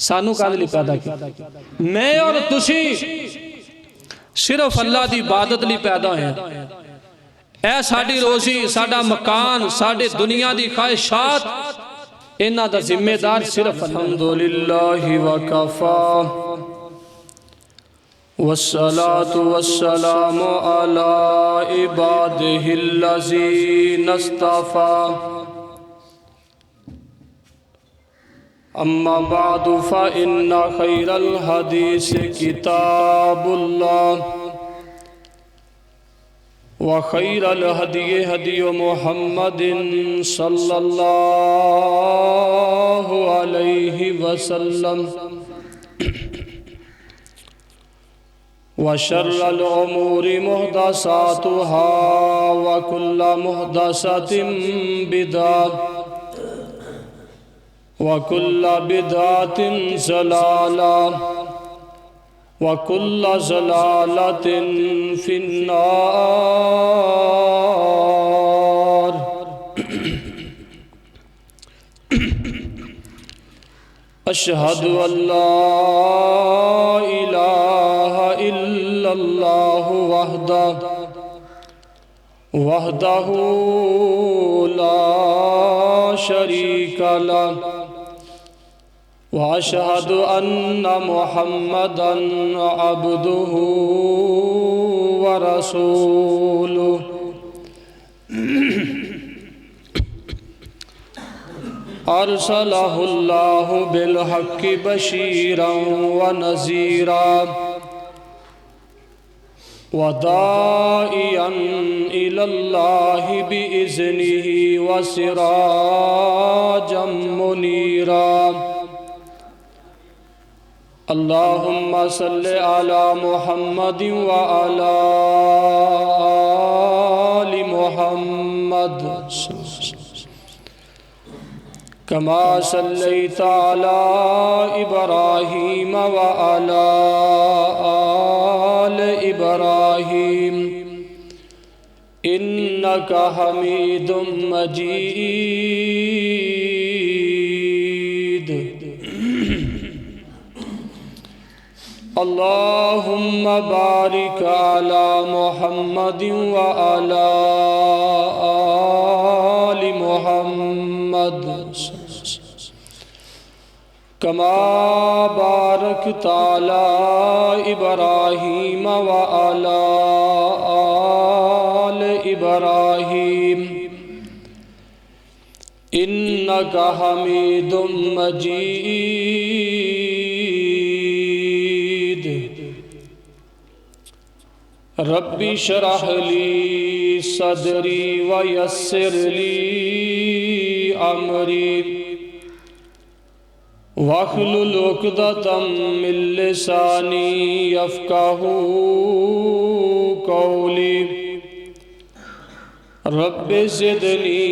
सानू काहदे लई पैदा किया? मैं और तुसी सिर्फ अल्लाह की इबादत लई पैदा होए। ऐ साडी रोजी, साडा मकान, साडे दुनिया की ख्वाहिशात, इन्हां दा जिम्मेदार सिर्फ अल्हम्दुलिल्लाहि व कफा वस्सलातु वस्सलामु अला इबादिहिल्लज़ीना इस्तफ़ा। अम्मा बादु फ़इन्ना खैरल हदीस किताबुल्लाह व खैरल हदी हदी मुहम्मदिन सल्लल्लाहु अलैहि वसल्लम व शर्रल उमूरि मुहदसातुहा व कुल्ल मुहदसतिन बिदअह व कुल्ल बिदअतिन ज़लालह व कुल्ल ज़लालतिन फिन्नार। अशहदु अल्ला इलाहा इल्लल्लाहु वहदहु ला शरीका लह व अशहदु अन्ना मुहम्मदन अब्दुहु व रसूलुहु। अरसलहुल्लाहु बिल हक्कि बशीरन व नज़ीरा व दाइयन इलल्लाहि बिइज़्निहि व सिराजम मुनीरा। अल्लाहुम्मा सल्लि अला मुहम्मदिन व अला आलि मुहम्मद कमा सल्लैता अला इब्राहीम व अला आलि इब्राहीम इन्नका हमीदुम मजीद। अल्लाहुम्मा बारिक अला मुहम्मदिन व अला आलि मुहम्मद कमा बारकता अला इब्राहीम व अला आलि इब्राहीम इन्नका हमीदुम मजीद। रब्बि शरह ली सदरी व यस्सिर ली अमरी वहलुल उक़दतम मिन लिसानी यफ़क़हू क़ौली। Rabbi ज़िदनी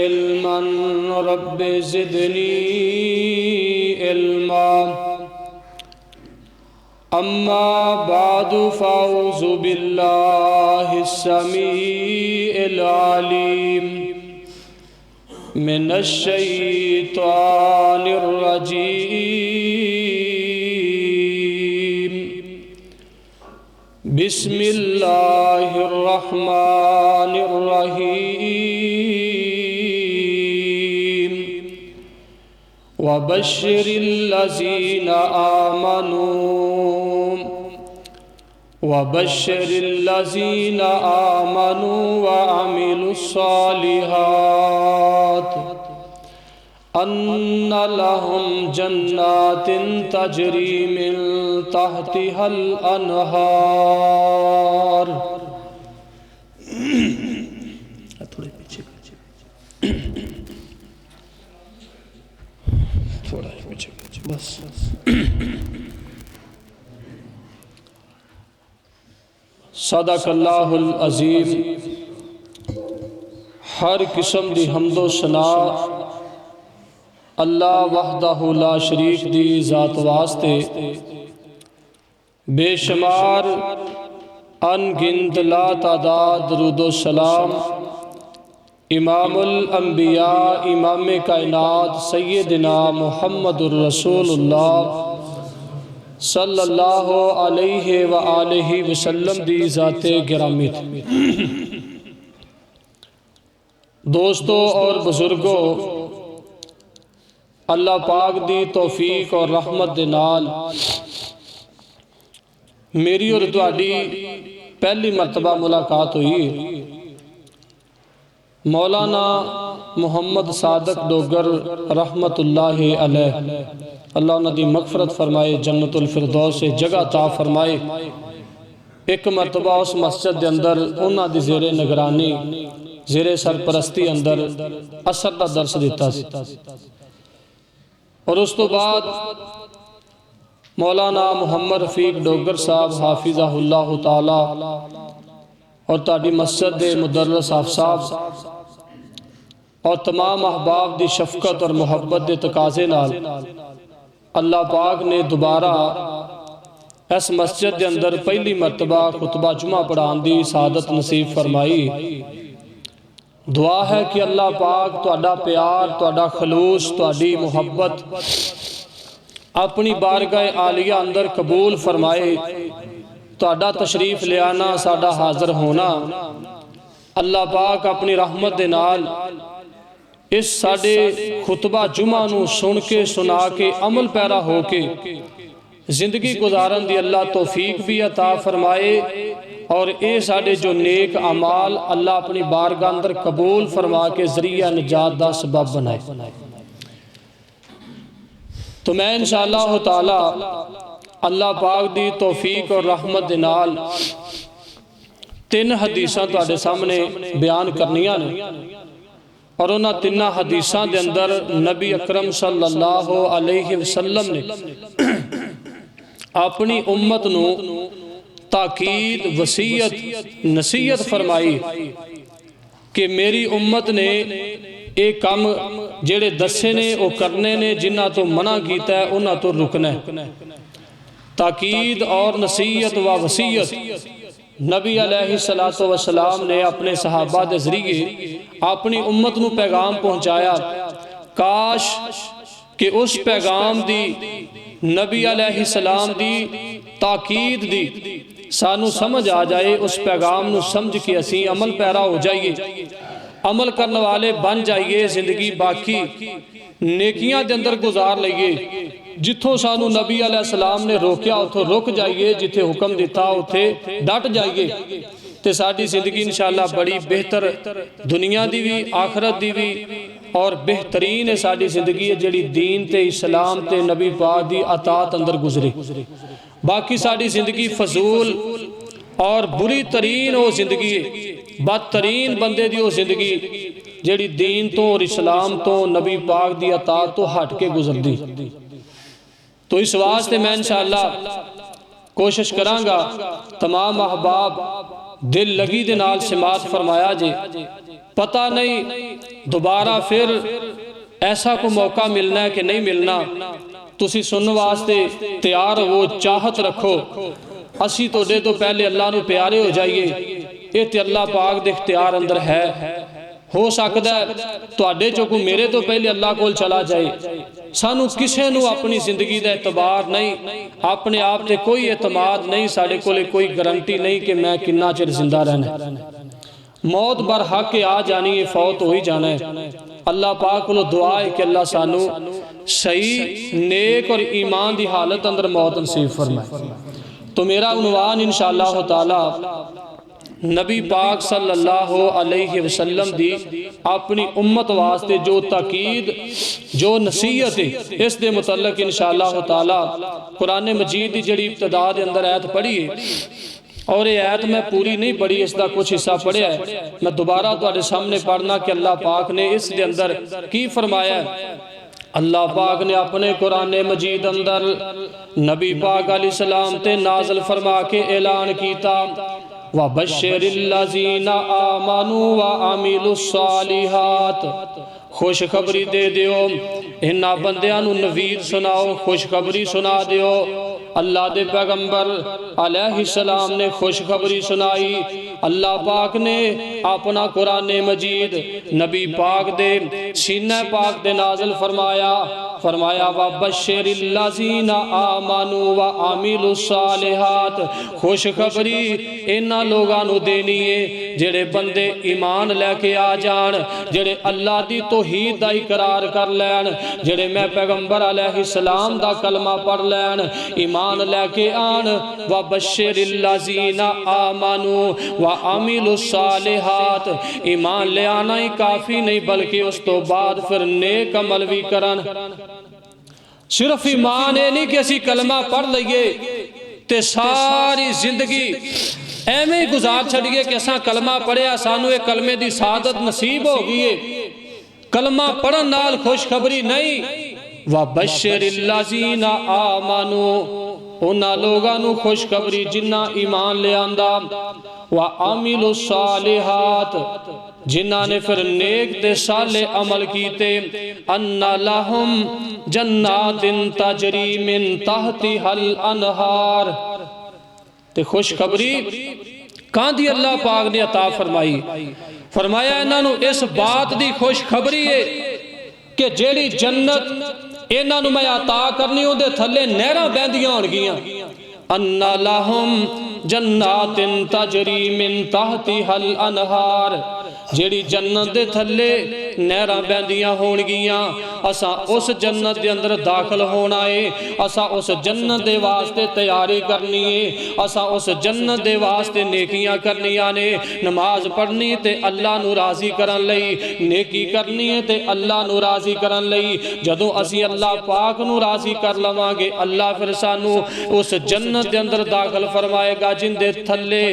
इल्मन rabbi ज़िदनी इल्मा। अम्मा बादु फ़अऊज़ु बिल्लाहिस समीइल अलीम मिनश शैतानिर रजीम। बिस्मिल्लाहिर रहमानिर रहीम। वबश्शिरिल्लज़ीना आमनू वबश्शिरिल्लज़ीना आमनू व अमिलुस्सालिहात अन्ना लहुम जन्नातिन तजरी मिन तहतिहल अनहार। थोड़े पीछे थोड़ा पीछे बस। सदक़ल्लाहुल अज़ीम। हर किस्म दी हम्दो सना अल्लाह वहदहु ला शरीक दी ज़ात वास्ते बेशुमार अनगिनत ला तादाद दरूदो सलाम इमामुल अंबिया इमाम कायनात सैयदना मुहम्मदुर रसूलुल्लाह सल्लल्लाहु अलैहि व आलिहि वसल्लम दी ज़ाते गिरामी थी। दोस्तों और बुजुर्गों, अल्लाह पाक दी तौफीक और रहमत दे नाल मेरी और तुहाडी पहली मरतबा मुलाकात हुई। मौलाना मुहम्मद सादक डोगर रहमतुल्लाहि अलैह, अल्लाह उन्हां दी मगफरत फरमाए, जन्नतुल फिरदौस से जगह ता फरमाए। एक मरतबा उस मस्जिद के अंदर उन्हां दी ज़ेरे निगरानी ज़ेरे सरपरस्ती अंदर असर का दर्स दिता सी। और उस तो बाद मौलाना मुहम्मद रफीक डोगर साहब हाफिज़हुल्लाह ताला और ताड़ी मस्जिद के मुदर्रिस साहब और तमाम अहबाब की शफकत और मुहब्बत के तकाजे नाल अल्लाह पाक ने दोबारा इस मस्जिद के अंदर पहली मरतबा खुतबा जुमा पढ़ाने की सादत नसीब फरमाई। दुआ है कि अल्लाह पाक तुहाडा प्यार, तुहाडा खलूस, तुहाडी मुहब्बत अपनी बारगाह आलिया अंदर कबूल फरमाए। तुहाडा तशरीफ ले आना, साडा हाजिर होना, अल्लाह पाक अपनी रहमत दे नाल इस साडे खुतबा जुमा नूं सुन के सुना के अमल पैरा हो के जिंदगी गुजारन दी अल्लाह तौफीक भी अता फरमाए। और ये साडे जो नेक अमाल अल्लाह अपनी बारगाह अंदर कबूल फरमा के जरिया निजात दा सबब बनाए। तो मैं इंशाअल्लाह ताला अल्लाह पाक दी तौफीक और रहमत दे नाल 3 हदीसां तुहाडे सामने बयान करनियां ने। और उन्हां 3 हदीसां दे अंदर नबी अकरम सल्लल्लाहु अलैहि वसल्लम ने अपनी उम्मत नूं ताकीद, वसीयत, नसीहत फरमाई कि मेरी उम्मत ने एक काम जेड़े दसे ने वो करने ने, जिन्हां तो मना कीता है उन्हां तो रुकना है। ताकीद और नसीहत व वसीयत नबी अलैहिस्सलातु वस्सलाम ने अपने सहाबा के जरिए अपनी उम्मत नूं पैगाम पहुँचाया। काश कि उस पैगाम दी, नबी अलैहिस्सलाम दी ताकीद दी सानू समझ आ जाए, उस पैगाम नूं समझ के असी अमल पैरा हो जाइए, अमल करने वाले बन जाइए, जिंदगी बाकी नेकियां दे अंदर गुजार लईए। जिथों सानू नबी अलैहिस्सलाम ने रोकया उथों रुक जाइए, जिथे हुक्म दिता उथे डट जाइए, तो साडी जिंदगी इंशाअल्लाह बड़ी बेहतर दुनिया दी भी आखरत दी भी और बेहतरीन है साडी जिंदगी है जिहड़ी दीन ते इस्लाम ते नबी पाक दी अतात अंदर गुजरे। बाकी साडी जिंदगी फजूल और बुरी तरीन वो जिंदगी है, बदतरीन बंदे दी वो जिंदगी जिहड़ी दीन तो और इस्लाम तो नबी पाक दी अतात तो हट के गुजरदी। तो इस वास्ते मैं इंशाअल्लाह कोशिश करांगा तमाम अहबाब दिल लगी दे नाल समात फरमाया जे। पता नहीं दोबारा फिर ऐसा को मौका मिलना है कि नहीं मिलना, तुसी सुनने वास्ते तैयार हो, चाहत रखो। असी तुहाडे तो पहले अल्लाह नूं प्यारे हो जाइए, ये ते अल्लाह पाक दे इख्तियार अंदर है। हो सकता है तुहाडे चों कोई मेरे तो पहले अल्लाह कोल चला जाए। सानू किसी नूं अपनी जिंदगी का एतबार नहीं, अपने आप ते कोई एतमाद नहीं, साडे कोले कोई गारंटी नहीं कि मैं किन्ना चिर जिंदा रहना। मौत बर हक के आ जानी है, फौत हो ही जाना है। अल्लाह पाक को दुआ है कि अल्लाह सानू सही नेक और ईमान की हालत अंदर मौत नसीब फरमाए। तो मेरा उन्वान इंशाअल्लाह ताला नबी पाक सल्लल्लाहु अलैहि वसल्लम दी अपनी उम्मत वास्ते जो ताकीद जो नसीहत है इस दे मुतल्लक इंशाअल्लाह ताला कुरान मजीद की जिहड़ी इब्तिदा दे अंदर आयत पढ़ी है, और ये आयत मैं पूरी नहीं पढ़ी, इसका कुछ हिस्सा पढ़िया है, मैं दोबारा तुहाडे सामने पढ़ना कि अल्लाह पाक ने इस दे अंदर की फरमाया है। अल्लाह पाक ने अपने कुरान मजीद अंदर नबी पाक अलैहिस्सलाम ते नाज़िल फरमा के ऐलान कीता, व बश्शिरिल्लज़ीना आमनू व अमिलुस्सालिहात, खुशखबरी दे दियो इन्हां बंदियां नूं नवीद सुनाओ, खुशखबरी सुना दियो अल्लाह दे पैगंबर अलैहिस्सलाम ने खुशखबरी सुनाई। अल्लाह पाक ने अपना कुरान मजीद नबी पाक दे सीने पाक दे नाज़िल फरमाया। फरमाया व बश्शिरिल्लज़ीना आमनू व आमिलुस्सालिहात, खुशखबरी इन्हां लोगां नूं देनी है जेड़े बंदे ईमान लैके आ जान, जेड़े अल्लाह दी तौहीद दा इकरार कर लैन, जेड़े मैं पैगंबर अलैहिस्सलाम दा कलमा पढ़ लैन, ईमान लैके आन। व बश्शिरिल्लज़ीना आमनू व आमिलुस्सालिहात, ईमान ले आना ही काफ़ी नहीं बल्कि उस तो बाद फिर नेक अमल भी करन। सिर्फ ईमान ये नहीं कि असी कलमा पढ़ लीए ते सारी जिंदगी एवें ही गुजार छड़िए कि असा कलमा पढ़िया सानू एक कलमे की सादत नसीब हो गई है। कलमा पढ़न नाल खुशखबरी नहीं। व बश्शिरिल्लज़ीना आमनू, उन्हां लोगां नूं खुशखबरी जिन्ना ईमान ले आंदा। व आमिलुस्सालिहात, जिन्हां ने फिर नेक ते साले अमल कीते। अन्ना लहुम जन्नातिन तजरी मिन तहतिहल अनहार, ते खुशखबरी कांदी अल्लाह पाक ने अता फरमाई। फरमाया इन्हां नूं इस बात दी खुशखबरी है कि जेड़ी जन्नत इन्हां नूं मैं अता करनी उहदे थल्ले नहरां बहंदियां होणगियां। अन्ना लहुम जन्नातिन तजरी मिन तहतिहल अनहार, जेड़ी जन्नत दे थल्ले नहरां बहंदियां होणगियां। असा उस जन्नत दे अंदर दाखिल होना है। असा उस जन्नत दे वास्ते तैयारी करनी है। असा उस जन्नत दे वास्ते नेकियां करनियां ने। नमाज पढ़नी ते अल्लाह नूं राजी करन लई, नेकी करनी है ते अल्लाह नूं राजी करन लई। जदों असी अल्लाह पाक नूं राजी कर लवांगे, अल्लाह फिर सानू उस जन्नत दे अंदर दाखिल फरमाएगा जिंदे थल्ले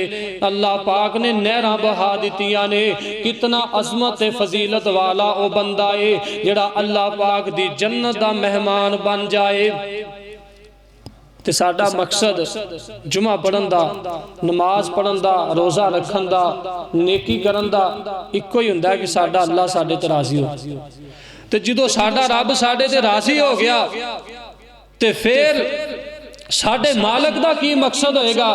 अल्लाह पाक ने नहरां बहा दित्तियां ने। कितना अजमत फजीलत वाला वो बंदा है जेड़ा अल्लाह पाक दी जन्नत दा मेहमान बन जाए। ते साडा मकसद जुमा पढ़न दा, नमाज पढ़न दा, रोज़ा रखन दा, नेकी करन दा इक्को ही हुंदा है कि साडा अल्लाह साडे ते राजी हो। ते जदों साडा रब साडे ते राजी हो गया ते फिर साडे मालिक दा की मकसद होएगा?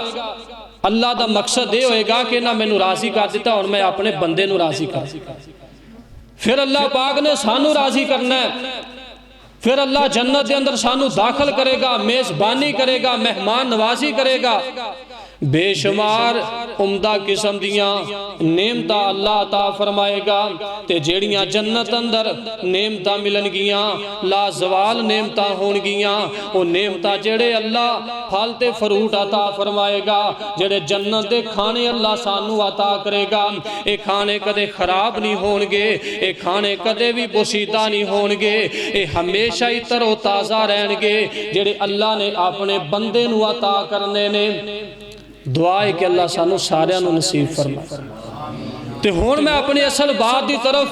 अल्लाह दा मकसद ये होएगा कि ना मैनू राजी कर दिता, हुण मैं अपने बंदे नू राजी कर। फिर अल्लाह पाक ने सानू राजी करना है। फिर अल्लाह जन्नत के अंदर सानू दाखिल करेगा, मेजबानी करेगा, मेहमान नवाजी करेगा। बेशुमार उम्दा किस्म दियां नेमतां अल्लाह अता फरमाएगा। ते जेड़ियां जन्नत अंदर नेमतां मिलनगियां, लाजवाल नेमतां होणगियां, वो नेमतां जेड़े अल्लाह फल ते फ्रूट अता फरमाएगा, जेड़े जन्नत दे खाने अल्लाह सानू अता करेगा। ये खाने कदे खराब नहीं होणगे, ये खाने कदे भी पोसीदा नहीं होणगे, ये हमेशा ही तरो ताज़ा रहणगे जेड़े अल्लाह ने अपने बंदे नू अता करने ने। दुआ है कि अल्लाह सानू सारियां नू नसीब फरमाए। ते हुण मैं अपनी असल बात की तरफ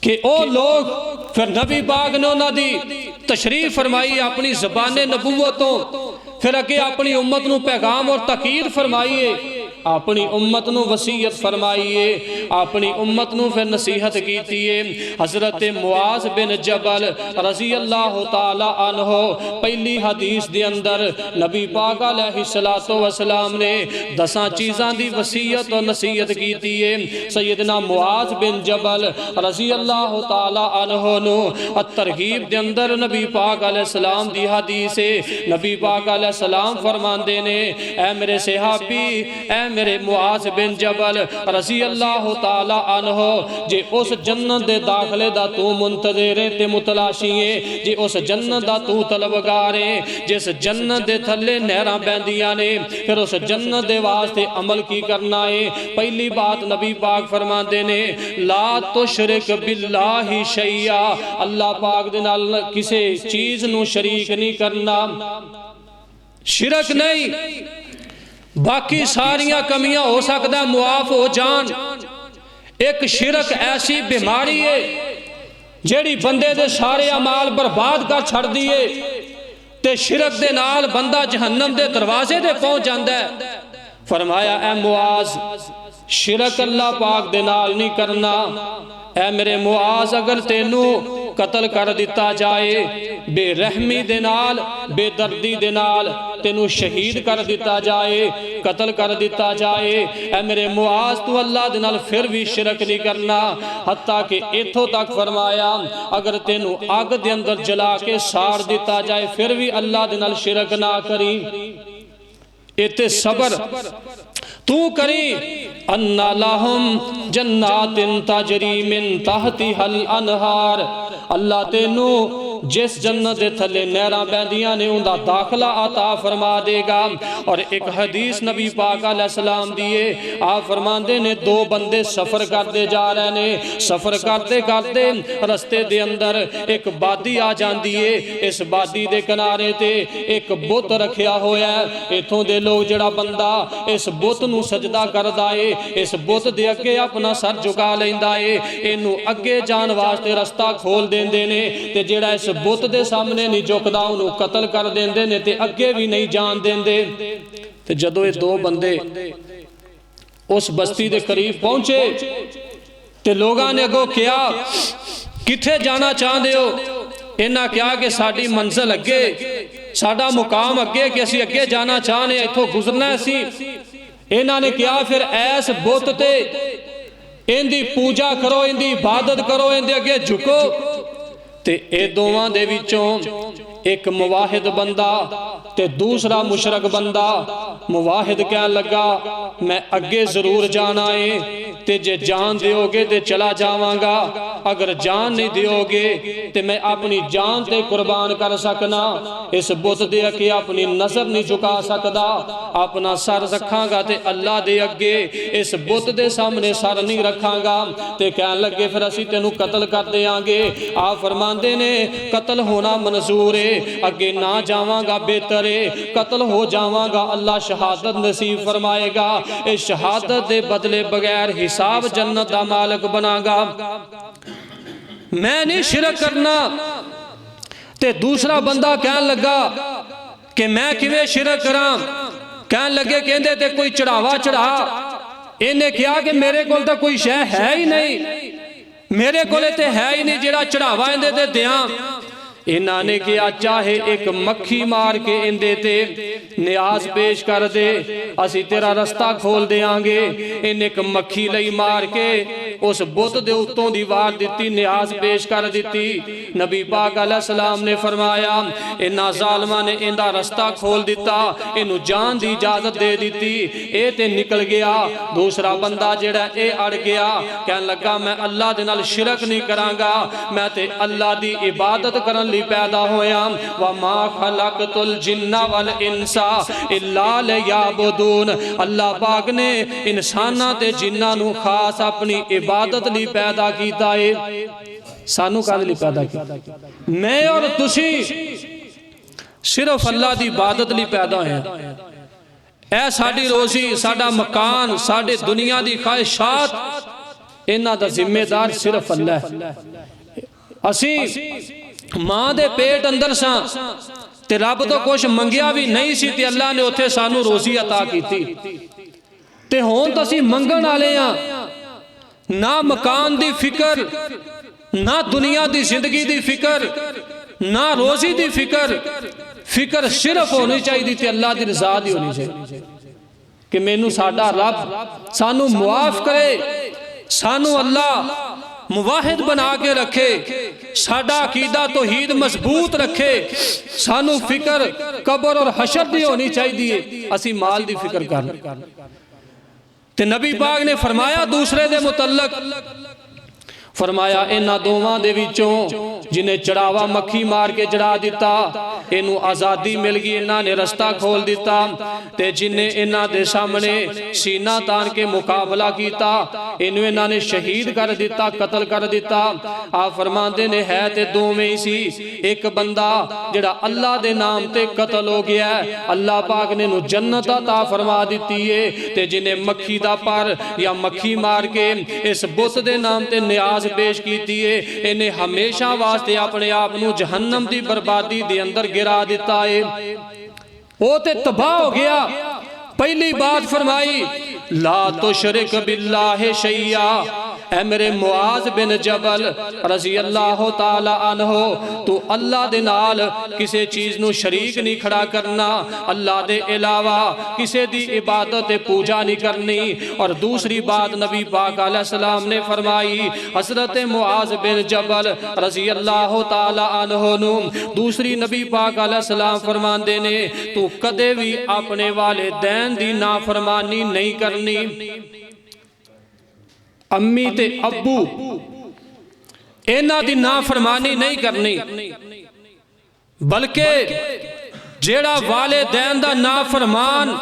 कि ओ लोग फिर नबी पाक ने उन्हां दी तशरीफ फरमाई अपनी ज़बाने नबूवतों, फिर अगे अपनी उम्मत नू पैगाम और तकीद फरमाई है, अपनी उम्मत नू वसीयत फरमाई है, अपनी उम्मत नू फिर नसीहत कीती है। हज़रत मुआज़ बिन जबल रज़ी अल्लाह तआला अन्हो पहली हदीस दे अंदर नबी पाक अलैहिस्सलातु वस्सलाम ने 10 चीज़ां दी वसीयत और नसीहत कीती है। सैयदना मुआज़ बिन जबल रज़ी अल्लाह तआला अन्हो नू तरगीब दे अंदर नबी पाक अलैहिस्सलाम दी हदीस है। नबी पाक अलैहिस्सलाम फरमांदे ने, ऐ मेरे सहाबी, ऐ मेरे मुआज़ बिन जबल रज़ी अल्लाह तआला अन्हो, जे उस जन्नत दे दाखले दा तू मुंतज़िर है ते मुतलाशी है, जे उस जन्नत दा तू तलबगार है, जिस जन्नत दे थल्ले नहरां बहंदियां ने, फिर उस जन्नत दे वास्ते अमल की करना है। पहली बात नबी पाक फरमांदे ने, ला तुशरिक बिल्लाहि शैया, अल्लाह पाक दे नाल किसी चीज़ नू शरीक नहीं करना, शिरक नहीं। बाकी सारियां कमियां हो सकता मुआफ हो जान। एक शिरक ऐसी बीमारी है जेड़ी बंदे दे सारे अमाल बर्बाद कर छड़ दिए, ते शिरक दे नाल बंदा जहन्नम दे दरवाजे ते पहुंच जाता है। फरमाया, ऐ मुआज़, शिरक अल्लाह पाक दे नाल नहीं करना। ऐ मेरे मुआज़, अगर तेनू कतल कर दिता जाए, बेरहमी दे नाल बेदर्दी दे नाल तेनू शहीद कर दिता जाए, कतल कर दिता जाए। ऐ मेरे मुआज तू अल्लाह दे नाल फिर भी शिरक नहीं करना। हत्ता कि इथों तक फरमाया अगर तेनू अग दे अंदर जला के साड़ दिता जाए फिर भी अल्लाह दे नाल शिरक ना करी। इते सबर तू करी। अन्ना लहुम जन्नातिन तजरी मिन तहतिहल अनहार, अल्लाह तेनू जिस जन्नत दे थले नहरां बहदियां ने उनदा दाखला अता फरमा देगा। और एक हदीस नबी पाक अलैहिस्सलाम दिए आप फरमांदे ने दो बंदे सफर करते जा रहे ने, सफर करते करते रस्ते दे अंदर एक बादी आ जाती है। इस बादी दे किनारे ते एक बुत रखिया होया है। इथों दे लोग जड़ा बंदा इस बुत नू सजदा करदा है, इस बुत दे अगे अपना सर झुका लैंदा है, इनू अगे जान वास्ते रस्ता खोल देंदे ने ते जेड़ा इस बुत दे सामने नहीं झुकदा उन्होंने कतल कर देंदे ने ते अगे भी नहीं जान देंदे। ते जदों ये दो बंदे उस बस्ती दे करीब पहुंचे ते लोगां ने अगों कहा किथे जाना चाहते हो? इन्हां कहा कि साडी मंजिल अगे, साडा मुकाम अगे कि असीं अगे जाना चाहने, इथों गुजरना असीं। इन्हां ने कहा फिर ऐस बुत ते इनदी पूजा करो, इनदी इबादत करो, इनदे अगे झुको। ते ए दोवां दे विचों एक मुवाहिद बंदा ते दूसरा मुशरक बंदा। मुवाहिद कहन लगा मैं अगे जरूर जाना है, ते जे जान दिओगे ते चला जावांगा, अगर जान नहीं दिओगे ते मैं अपनी जान ते कुर्बान कर सकना। इस बुत दे अगे अपनी नजर नहीं झुका सकदा, अपना सर रखांगा ते अल्लाह दे अगे इस बुत दे सामने सर नहीं रखांगा। ते कहन लगे फिर असीं तेनू कतल कर देंगे। आप फरमांदे ने कतल होना मंजूर है, अगे ना जावांगा बेहतर है, कतल हो जावांगा अल्लाह शहादत नसीब फरमाएगा। इस शहादत दे बदले बगैर हिसाब जन्नत दा मालिक बनागा। मैं नहीं शिरक करना। ते दूसरा बंदा कहन लगा कि मैं किवें शिरक करा? कहन लगे कहंदे ते कोई चढ़ावा चढ़ा। इन्हें कहा कि मेरे कोल तो कोई शै है ही नहीं, मेरे कोले ते है ही नहीं जेड़ा चढ़ावा इहदे ते दियां। इन्हां ने कहा चाहे एक मक्खी मार के इंदे ते न्याज पेश कर दे, असी तेरा रस्ता खोल देंगे। इन एक मक्खी लई मार के उस बुत दे उत्तों दी वार दिती, न्याज पेश कर दिती। नबी पाक अलैहिस्सलाम ने फरमाया इन्हां जालिमां ने इंदा रस्ता खोल दिता, इनू जान दी इजाजत दे दी। ए ते निकल गया। दूसरा बंदा जेड़ा ए अड़ गया, कहन लगा मैं अल्लाह दे नाल शिरक नहीं करांगा, मैं ते अल्लाह दी इबादत करन पैदा होया। व मा खलकतुल जिन्ना वल इंसा इल्ला लियाबुदून। अल्लाह पाक ने इंसानां ते जिन्नां नू खास अपनी इबादत लई पैदा कीता है। सानू काहदे लई पैदा कीता? मैं और तुसी सिर्फ अल्लाह दी इबादत लई पैदा होए। ऐ साडी रोजी, साडा मकान, साडे दुनिया दी ख्वाहिशात, इन्हां दा जिम्मेदार सिर्फ अल्लाह है। असी मां दे पेट अंदर सां ते रब तो कुछ मंगिया भी नहीं सी ते अल्लाह ने उत्थे सानू रोजी अता कीती। ते हुण तां असीं मंगण वाले हां। ना मकान दी फिक्र, ना दुनिया दी जिंदगी दी फिक्र, ना रोजी दी फिक्र। फिक्र सिर्फ होनी चाहिए ते अल्लाह दी रज़ा दी होनी चाहिए कि मैनू साडा रब सानू मुआफ करे, सानू अल्लाह मुवाहिद बना के रखे, साडा अकीदा तौहीद मजबूत रखे। सानू फिक्र कब्र और हशर दी होनी चाहिए, असी माल दी फिक्र कर। ते नबी पाक ने फरमाया दूसरे दे मुतल्लक, फरमाया इन्हां दोवां दे विचों जिन्हें चढ़ावा मक्खी मार के चढ़ा दिता, इनू आज़ादी मिल गई, इन्हां ने रस्ता खोल दिता। ते जिन्हें इन्हां दे सामने सीना तान के मुकाबला किया, इनू इन्हां ने शहीद कर दिता, कतल कर दिता। आप फरमाते ने है ते दोवें ही सी। एक बंदा जिहड़ा अल्लाह दे नाम ते कतल हो गया, अल्लाह पाक ने इनू जन्नत अता फरमा दी है। ते जिन्हें मक्खी दा पर या मक्खी मार के इस बुत दे नाम ते न्याज पेश की है, इन्हें हमेशा वास्ते अपने आप नू जहन्नम की बर्बादी दे अंदर गिरा दिता है। वो ते तबाह हो गया। पहली बात फरमाई ला तुशरिक बिल्लाहि शैया, ऐ मेरे मुआज बिन जबल रज़ी अल्लाह ताला अन्हो, तू अल्लाह दे नाल किसी चीज़ नू शरीक नहीं खड़ा करना, अल्लाह दे इलावा किसी दी इबादत पूजा नहीं करनी। और दूसरी बात नबी पाक अलैहिस्सलाम ने फरमाई, हज़रत मुआज बिन जबल रज़ी अल्लाह ताला अन्हो नू दूसरी नबी पाक अलैहिस्सलाम फरमांदे ने, तू कदे भी अपने वालिदैन दी नाफरमानी नहीं करनी। अम्मी ते अब्बू इन्हां दी नाफरमानी नहीं करनी, बल्कि जेड़ा वालिदैन दा नाफरमान,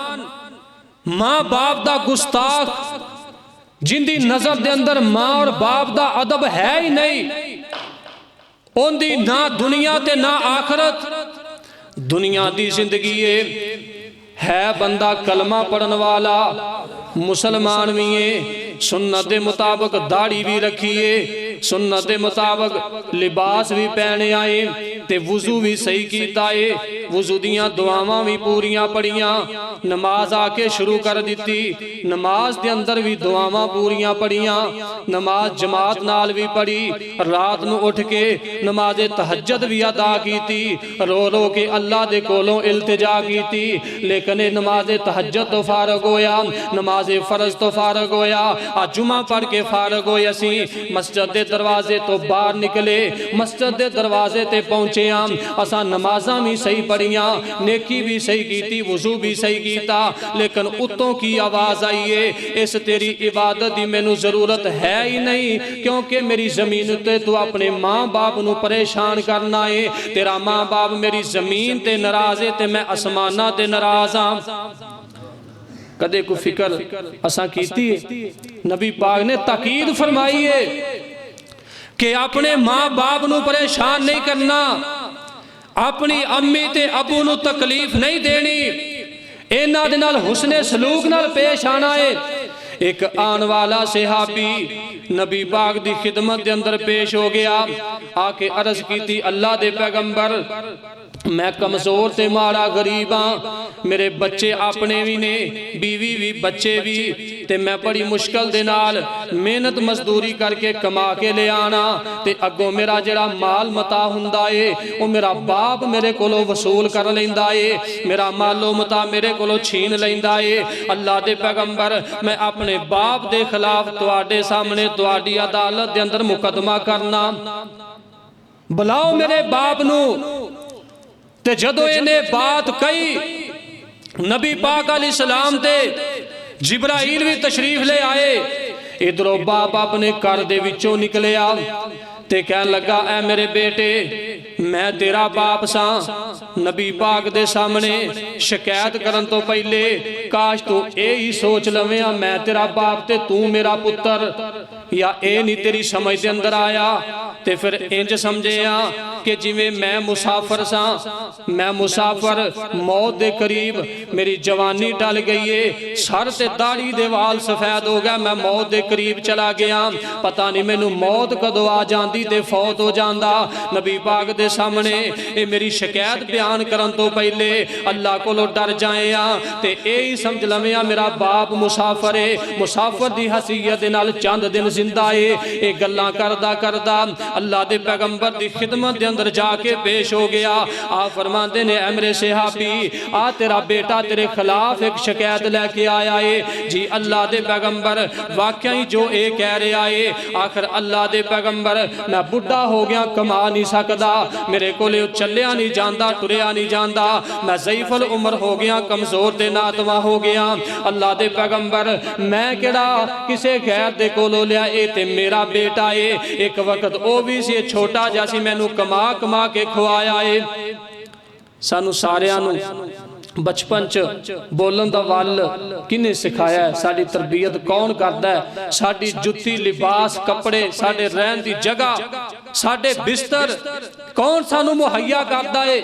मां बाप दा गुस्ताख, जिंदी नजर दे अंदर मां और बाप दा अदब है ही नहीं, उनदी ना दुनिया ते ना आखरत। दुनिया दी जिंदगी है बंदा कलमा पढ़न वाला, मुसलमान भी है, सुन्नत के मुताबिक दाढ़ी भी रखिए, सुन्नत के मुताबिक लिबास भी पहने आए, ते वुजू भी सही किया है, वुजू दियां दुआवां भी पूरियां पढ़ियां, नमाज आके शुरू कर दी, नमाज के अंदर भी दुआवां पूरियां पढ़ियां, नमाज जमात नाल भी पढ़ी, रात नूं उठ के नमाज तहज्जुद भी अदा की, रो रो के अल्लाह दे कोलों इल्तिजा की, लेकिन नमाज तहज्जुद तो फारग होया, नमाज फर्ज तो फारग होया, आज जुमा पढ़ के फारग होए। असी मस्जिद के दरवाजे तो बाहर निकले, मस्जिद के दरवाजे ते पहुंचे हम, असा नमाजा भी सही पढ़िया, नेकी भी सही की, वुजू भी सही किया, लेकिन उत्तों की आवाज आई है, इस तेरी इबादत की मैनू जरूरत है ही नहीं, क्योंकि मेरी जमीन ते तू अपने माँ बाप नू परेशान करना है, तेरा माँ बाप मेरी जमीन ते नाराज है ते मैं आसमाना ते नाराज हाँ। कदे को फिक्र असा कीती है? नबी पाक ने ताकीद फरमाई है कि अपने माँ बाप नू परेशान नहीं करना, अपनी अम्मी ते अबू नू तकलीफ नहीं देनी, इन्हां दे नाल हुस्ने सलूक नाल पेश आना है। एक आने वाला सहाबी नबी पाक दी खिदमत दे अंदर पेश हो गया, आके अर्ज की, अल्लाह दे पैगंबर मैं कमजोर ते माड़ा गरीब हाँ, मेरे बच्चे अपने भी ने, बीवी भी बच्चे भी, ते मैं बड़ी मुश्किल दे नाल मेहनत मजदूरी करके कमा के ले आना, ते अगों मेरा जड़ा माल मता हुंदा है वो मेरा बाप मेरे कोलों वसूल कर लैंदा है, मेरा मालो मता मेरे कोलों छीन लैंदा है। अल्लाह दे पैगंबर मैं अपने बाप दे खिलाफ तुहाडे सामने तुहाडी अदालत दे अंदर मुकदमा करना, बुलाओ मेरे बाप नू। ते जदों इन्हें बात कही, नबी पाक अलैहिस्सलाम ते जिब्राइल भी तशरीफ ले आए, इधरों बाप अपने घर दे विचों निकलिया ते कहन लगा, ऐ मेरे बेटे मैं तेरा बाप सा, नबी पाक दे सामने शिकायत करन तो पहले काश तू यही सोच लवें मैं तेरा बाप ते तू मेरा पुत्र, या ए नहीं तेरी समझ दे अंदर आया ते फिर इंज समझे कि जिवें मैं मुसाफर सा, मैं मुसाफर मौत दे करीब, मेरी जवानी टल गई है, सर ते दाढ़ी दे वाल सफेद हो गया, मैं मौत दे करीब चला गया, पता नहीं मैनू मौत कदों आ जाती ते फौत हो जाता। नबी पाक दे सामने ये मेरी शिकायत बयान करन तो पहले अल्लाह कोलों डर जाए ते यही समझ लवें मेरा बाप मुसाफर है, मुसाफर दी हसीयत दे नाल चंद दिन जिंदा है। ये गल्लां करदा करदा अल्लाह दे पैगंबर दी खिदमत दे अंदर जाके पेश हो गया। आ फरमाते ने, मेरे सहाबी आ तेरा बेटा तेरे खिलाफ एक शिकायत लेके आया है। जी अल्लाह दे पैगंबर वाकई जो ये कह रहा है, आखिर अल्लाह दे पैगंबर मैं बुढ़ा हो गया, कमा नहीं सकता, मेरे को चलिया नहीं जाता, टुरिया नहीं जाता, मैं ज़ईफुल उम्र हो गया, कमजोर ते नातवा हो गया। अल्लाह दे पैगंबर मैं केड़ा किसे गैर दे कोलों लिया, ये ते मेरा बेटा है, एक वक्त वो भी सी छोटा जिहा सी, मैनू कमा कमा के खुआया है। सानू सारियां नू बचपन च बोलन दा वल किने सिखाया है, साडी तरबियत कौन करदा है, साडी जुत्ती लिबास कपड़े साडे रहन दी जगह साडे बिस्तर कौन सानू मुहैया करदा है?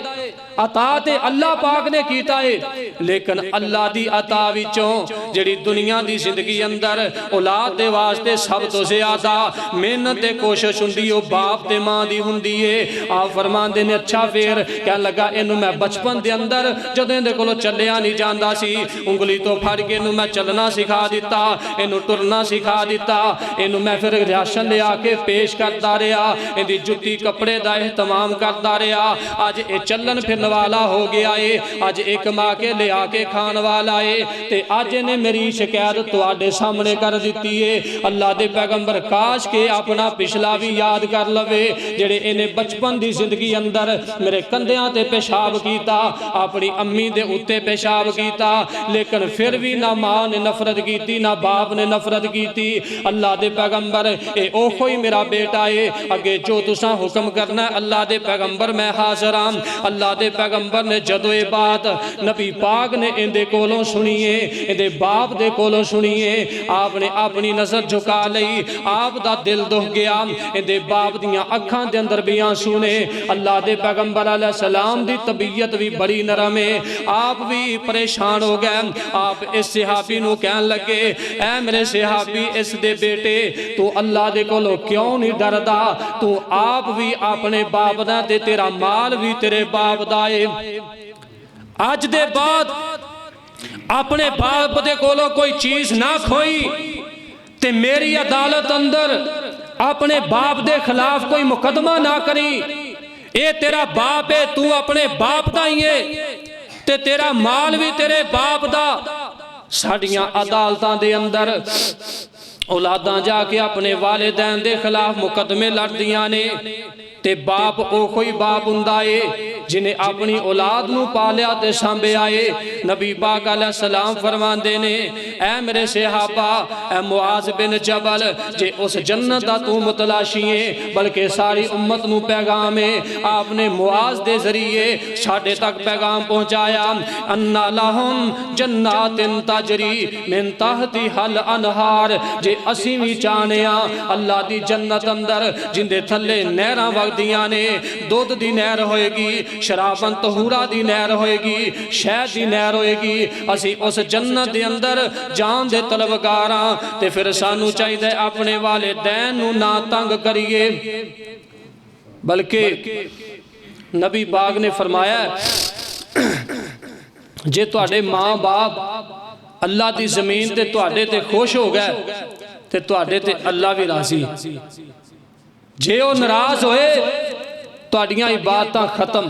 अता ते अल्लाह पाक ने कीता है, लेकिन अल्लाह दी अता विचों जिहड़ी दुनिया दी जिंदगी अंदर औलाद दे वास्ते सब तो ज्यादा मेहनत ते कोशिश हुंदी ओ बाप ते मां दी हुंदी है। आप फरमांदे ने अच्छा फिर कह लगा इनू मैं बचपन दे अंदर जदों इहदे कोलों चलिया नहीं जांदा सी, उंगली तो फड़ के इनू मैं चलना सिखा दिता, इनू टुरना सिखा दिता, इनू मैं फिर राशन लिया के पेश करता रहा, इहदी जुत्ती कपड़े दा एहतमाम करता रहा। अज ये चलन फिरन वाला हो गया है, अज एक कमा के लिया के खान वाला है, ते अज इन्हें मेरी शिकायत तुहाडे सामने कर दी है। अल्लाह दे पैगंबर काश के अपना पिछला भी याद कर लवे, जेड़े इन्हें बचपन दी जिंदगी अंदर मेरे कंधियां ते पेशाब कीता, अपनी अम्मी दे उत्ते पेशाब कीता, लेकिन फिर भी ना मां ने नफरत की ना बाप ने नफरत की। अल्लाह दे पैगंबर ए ओहो ही मेरा बेटा है, अगे जो तुसा हुक्म करना है अल्लाह दे पैगंबर मैं हाज़र हां। अल्लाह दे पैगंबर ने जदों ये बात नबी पाक ने इहदे कोलों सुनीए, इहदे बाप दे कोलों सुनीए, आपने अपनी नजर झुका लई, आप दा दिल दुख गया, इहदे बाप दियां अखां दे अंदर भी आंसू ने। अल्लाह दे पैगंबर अलैहि सलाम दी तबीयत भी बड़ी नरम है, आप भी परेशान हो गए। आप इस सहाबी नूं कहन लगे, ऐ मेरे सहाबी इस दे बेटे तू अल्लाह दे कोलों क्यों नहीं डरदा? तू आप भी अपने बाप दा ते तेरा माल भी तेरे बाप दा है। अज दे बाद अपने बाप दे कोलों कोई चीज ना खोई ते मेरी अदालत अंदर अपने बाप दे खिलाफ कोई मुकदमा ना करी। ए तेरा बाप है, तू अपने बाप दा ही है ते तेरा माल भी तेरे बाप दा। साडियां अदालतां दे अंदर औलादां जाके अपने वालिदैन दे खिलाफ मुकदमे लड़दियां ने, ते बाप ओ कोई बाप हुंदा है जिन्हें अपनी औलाद नूं पालिया ते सांभिया है। नबी पाक अलैहि सलाम फरमांदे ने, ऐ मेरे सहाबा, ऐ मुआज बिन जबल, जे उस जन्नत दा तू मुतलाशी है बल्कि सारी उम्मत नूं पैगाम है। आपने मुआज दे जरिए साडे तक पैगाम पहुंचाया, अन्ना लहुम जन्नातिन तजरी मिन तहती हल अनहार। जे असीं भी चाहने अल्लाह दी जन्नत अंदर जिंदे थल्ले नहरां वगदियां ने, दुध दी नहर होएगी, शराबन तहूरा दी नहर होएगी, शहद दी नहर होएगी। असी उस जन्नत दे अंदर जान दे तलबगार हां, ते फिर सानू चाहिए अपने वालिदैन नूं ना तंग करिए। बल्कि नबी पाक ने फरमाया, जे तुहाडे मां बाप अल्लाह दी जमीन ते तुहाडे ते खुश हो गए ते तुहाडे ते अल्लाह भी राजी। जे वो नाराज होए तुहाडियां इबादतां खत्म,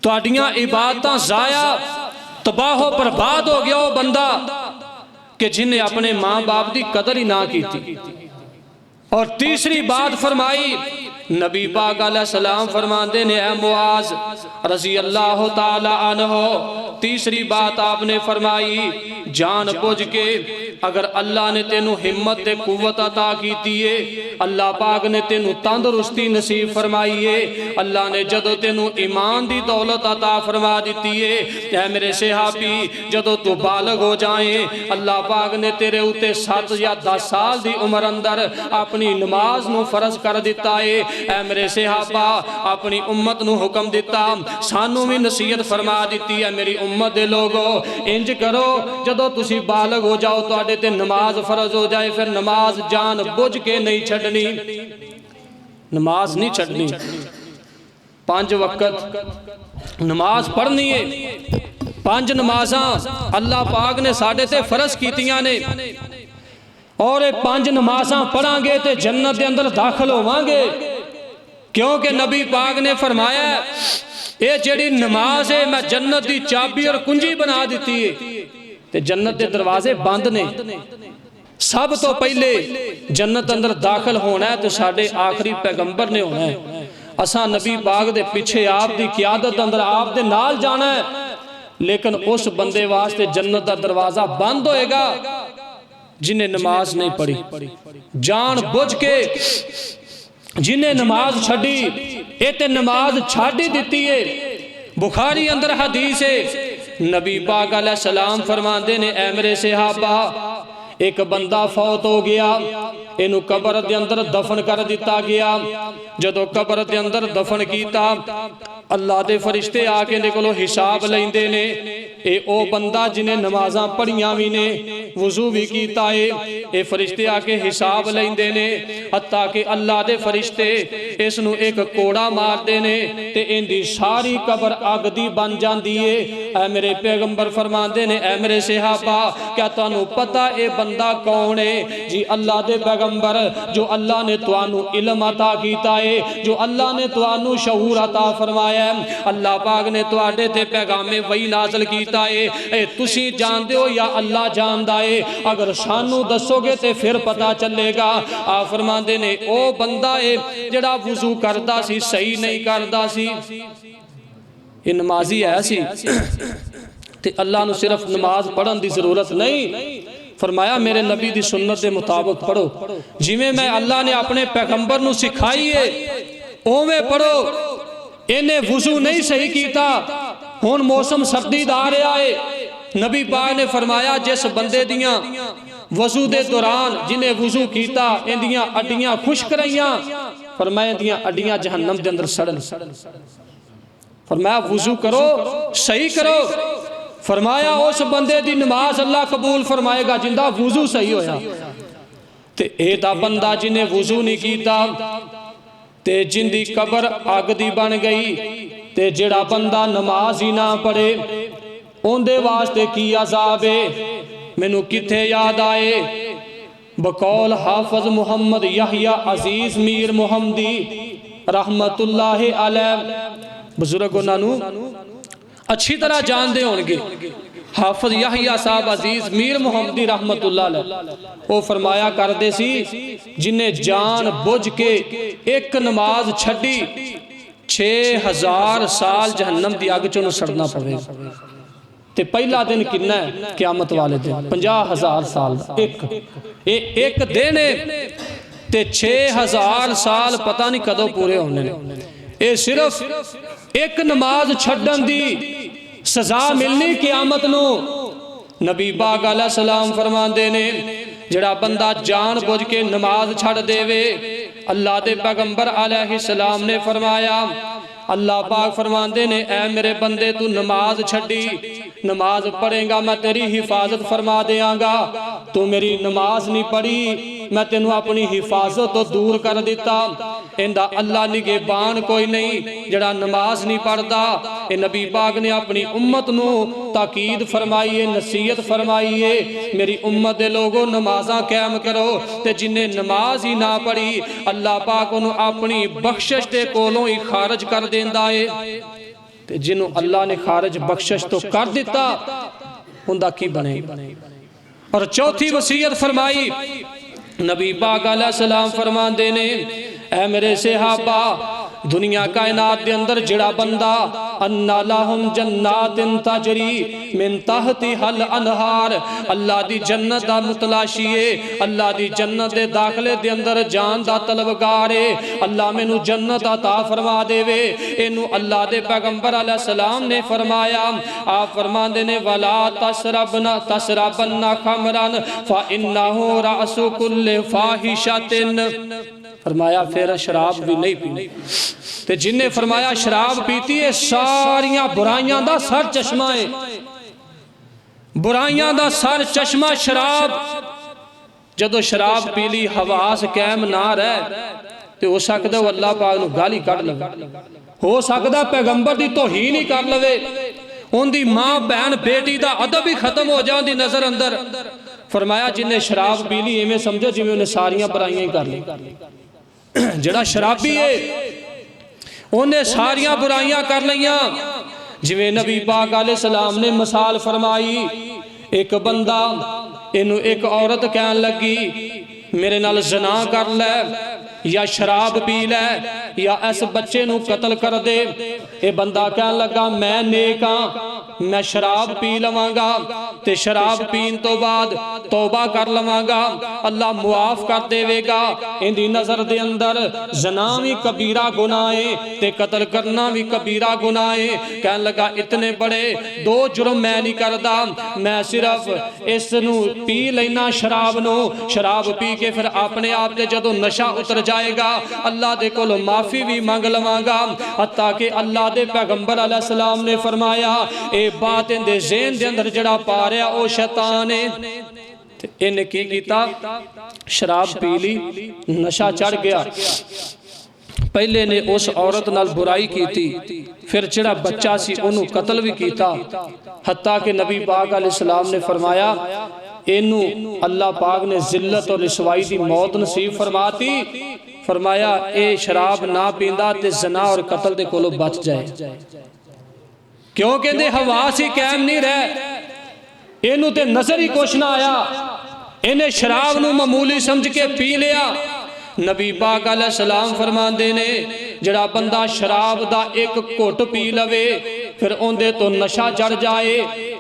तुहाडियां इबादतां जाया, तबाह बर्बाद हो गया वो बंदा कि जिन्हें अपने मां बाप की कदर ही ना की। और तीसरी बात फरमाई, नबी पाक अलैहि सलाम फरमाते ने, ऐ मुआज रजी अल्लाह ताला अन्हो, तीसरी बात आपने फरमाई, जान बुझ के अगर अल्लाह ने तेनू हिम्मत ते कुव्वत अता की है, अल्लाह पाक ने तेनू तंदुरुस्ती नसीब फरमाई है, अल्लाह ने जदों तेनू ईमान दी दौलत अता फरमा दी है, ऐ मेरे सहाबी जदों तू बालग हो जाए अल्लाह पाक ने तेरे उत्ते 7 या 10 साल दी उम्र अंदर अपनी नमाज नू फर्ज कर दिता है। ऐ मेरे सहाबा अपनी उम्मत नू हुक्म दिता, सानू भी नसीहत फरमा दी है, मेरी उम्मत दे लोगो इंज करो जदों तुसी बालग हो जाओ तुहाडे ते नमाज फर्ज हो जाए, फिर नमाज जान बुझ के नहीं छड़नी, नमाज नहीं छड़नी, 5 वक्त नमाज पढ़नी है। 5 नमाज़ां अल्लाह पाक ने साडे ते फर्ज कीतियां ने, और 5 नमाज़ां पढ़ांगे ते जन्नत दे अंदर दाखिल होवांगे, क्योंकि नबी पाक ने फरमाया ये जेड़ी नमाज है मैं जन्नत दी चाबी और कुंजी बना दी है, ते जन्नत के दरवाजे बंद ने। सब तो पहले जन्नत अंदर दाखिल होना है तो साडे आखिरी पैगंबर ने होना है। असा नबी पाक दे पिछे आप दी क़ियादत अंदर आप दे नाल जाना है, लेकिन उस बंदे वास्ते जन्नत का दरवाजा बंद होएगा जिन्हें नमाज नहीं पढ़ी। जान बुझ के जिन्हें नमाज छड़ी, ये ते नमाज छाड़ ही दी है। बुखारी अंदर हदीस है, नबी पाक अलैहिस्सलाम फरमाते ने, ऐ मेरे सहाबा एक बंदा फौत हो गया, इनू कबर दे अंदर दफन कर दिता गया। जदों कबर दे अंदर दफन किया, अल्लाह दे फरिश्ते आके इहदे कोलों हिसाब लैंदे ने। ए ओ बंदा जिन्हें नमाज़ां पढ़ियां भी ने, वुजू भी कीता है, ये फरिश्ते आके हिसाब लैंदे ने। हत्ता कि अल्लाह दे फरिश्ते इसनू एक कोड़ा मारते ने ते इहदी सारी कबर अग दी बन जाती है। ऐ मेरे पैगंबर फरमाते ने, ऐ मेरे सहाबा, क्या तुहानू पता ये बंदा कौन है? जी अल्लाह दे पैगंबर, जो अल्लाह ने तुहानू इल्म अता कीता है, जो अल्लाह ने तुहानू शऊर अता फरमाया, अल्लाह पाक ने तुहाडे ते पैगामे वही नाज़िल कीता है। ए तुसी जानदे हो या अल्लाह जानदा है? अगर सानू दसोगे ते फिर पता चलेगा। आ फरमांदे ने, ओ बंदा है जिहड़ा वुजू करदा सी सही नहीं करदा सी, ये नमाजी है सी ते अल्लाह नू सिर्फ नमाज पढ़न दी जरूरत नहीं। फरमाया मेरे नबी दी सुन्नत के मुताबिक पढ़ो, जिवें मैं अल्लाह ने अपने पैगंबर नू सिखाई है उवें पढ़ो। इन्हें वुजू नहीं सही किया, हुण मौसम सर्दी दा आ रहा है, नबी पाक ने फरमाया जिस बंदे दियां वजू दे दौरान जिन्हें वजू किया इंदियां अड्डियां खुश्क रहियां, फरमाया इंदियां अड्डियां जहन्नम दे अंदर सड़न। फरमाया वजू करो, सही करो। फरमाया उस बंदे दी नमाज अल्लाह कबूल फरमाएगा जिंदा वजू सही होया। ते एदा बंदा जिन्हें वजू नहीं किया ते जिंदी कबर अग दी बन गई, ते जिहड़ा बंदा नमाज ही ना पढ़े उनदे वास्ते की अजाब है? मैनू किथे याद आए बकौल हाफिज मुहम्मद यहया अजीज मीर मुहम्मदी रहमतुल्लाह अलैह, बुजुर्ग उन्होंने अच्छी तरह जानते होंगे। हाफिज यहया साहब अजीज मीर मुहम्मदी रहमतुल्लाह अलैह वो फरमाया करते सी, जिन्हें जान बुझ के एक नमाज छड़ी 6000 साल जहन्नम की अग चों सड़ना पवेगा। ते पहला दिन कितना है? क़यामत वाले दिन 50,000 साल एक दिन है ते 6000 साल पता नहीं कदों पूरे होने ने। ये सिर्फ एक नमाज छड्डन दी सजा मिलनी क़यामत नू। नबी पाक अलैहि सलाम फरमांदे ने, जिहड़ा बंदा जान बुझ के नमाज छड़ देवे, अल्लाह दे पैगंबर अलैहि सलाम ने फरमाया, अल्लाह पाक फरमांदे ने, ऐ मेरे बंदे तू नमाज छड़ी, नमाज पढ़ेगा मैं तेरी हिफाजत फरमा देंगा। तू मेरी नमाज नहीं पढ़ी, मैं तेनू अपनी हिफाजत तो दूर कर दिता। इंदा अल्लाह निगेबान कोई नहीं जड़ा नमाज नहीं पढ़ता। ये नबी पाक ने अपनी उम्मत नू ताकीद फरमाई है, नसीहत फरमाई है, मेरी उम्मत दे लोगों नमाजा कायम करो। ते जिन्हें नमाज ही ना पढ़ी अल्लाह पाक उन्हों अपनी बख्शिश के कोलों ही खारज कर देंदा है। ते जिन्हों अल्लाह ने खारज बख्शिश तो कर दिता उनका की बने। और चौथी वसीयत फरमाई, नबी पाक अलैहि सलाम फरमांदे ने, ऐ मेरे सहाबा, दुनिया कायनात के अंदर जिहड़ा बंदा अन्ना लहुम जन्नातिन तजरी मिन तहतिहल अनहार, अल्लाह दी जन्नत दा मुतलाशी है, अल्लाह दी जन्नत दे दाखले दे अंदर जान दा तलबगार है, अल्लाह मैनू जन्नत अता फरमा देवे। इनू अल्लाह दे पैगंबर अलैहि सलाम ने फरमाया, आप फरमांदे ने, वला तशरबन्ना खमरन फा इन्नहु रासु कुल्ले फाहिशतिन, फरमाया फिर शराब भी नहीं पीनी। ते जिन्हें फरमाया शराब पीती है सारियां बुराइयां दा सर चश्मा है, बुराइयां दा सर चश्मा शराब। जदों शराब पी ली हवास कायम ना रहे तो हो सकता अल्लाह पाक नू गाली कढ़ लवे, हो सकता पैगंबर दी तौहीन ही कर लवे, उनकी मां बहन बेटी का अदब ही खत्म हो जाए नजर अंदर। फरमाया जिन्हें शराब पी ली इवें समझो जिवें उन्हें सारियां बुराइयां ही कर ली। जिहड़ा शराबी है उन्हें सारियां बुराइयां कर लियां। जिवें नबी पाक अलैहि सलाम ने मिसाल फरमाई, एक बंदा इनू एक औरत कहन लगी मेरे नाल ज़ना कर लै या शराब पी लै या इस बच्चे नू कतल कर दे। ये बंदा कहन लगा मैं नेक हाँ, मैं शराब पी लवांगा ते शराब पीन तो बाद तौबा कर लवांगा, अल्लाह मुआफ कर देवेगा। इंदी नज़र दे अंदर जना भी कबीरा गुनाह है ते कतल करना भी कबीरा गुनाह है। कहन लगा इतने बड़े दो जुर्म मैं नहीं करदा, मैं सिर्फ इस नू पी लेना शराब नू, शराब पी के फिर अपने आप ते जदों नशा उतर जाएगा अल्लाह दे कोल माफ़ी भी मंग लवांगा। हत्ता कि अल्लाह दे पैगंबर अलैहिस्सलाम ने फरमाया ए बात इहदे ज़हन दे अंदर जड़ा पा रहा ओ शैतान है। ते इन्हें की कीता, शराब पी ली, नशा चढ़ गया। पहले ने उस औरत नाल बुराई की थी, फिर जिहड़ा बच्चा सी उन्होंने कतल भी किया। हत्ता कि नबी पाक अलैहिस्सलाम ने फरमाया इनू अल्लाह पाक ने जिल्लत और रिसवाई की मौत नसीब फरमाती। फरमाया ए शराब ना पींदा ते ज़ना और कतल दे कोलों बच जाए, क्यों कहते हवास ही कायम नहीं रहे, इनू ते नजर ही कुछ ना आया, इन्हें शराब नू मामूली समझ के पी लिया। नबी पाक अलैहिस्सलाम फरमांदे ने जड़ा बंदा शराब दा एक घुट पी लवे फिर उहदे तो नशा चढ़ जाए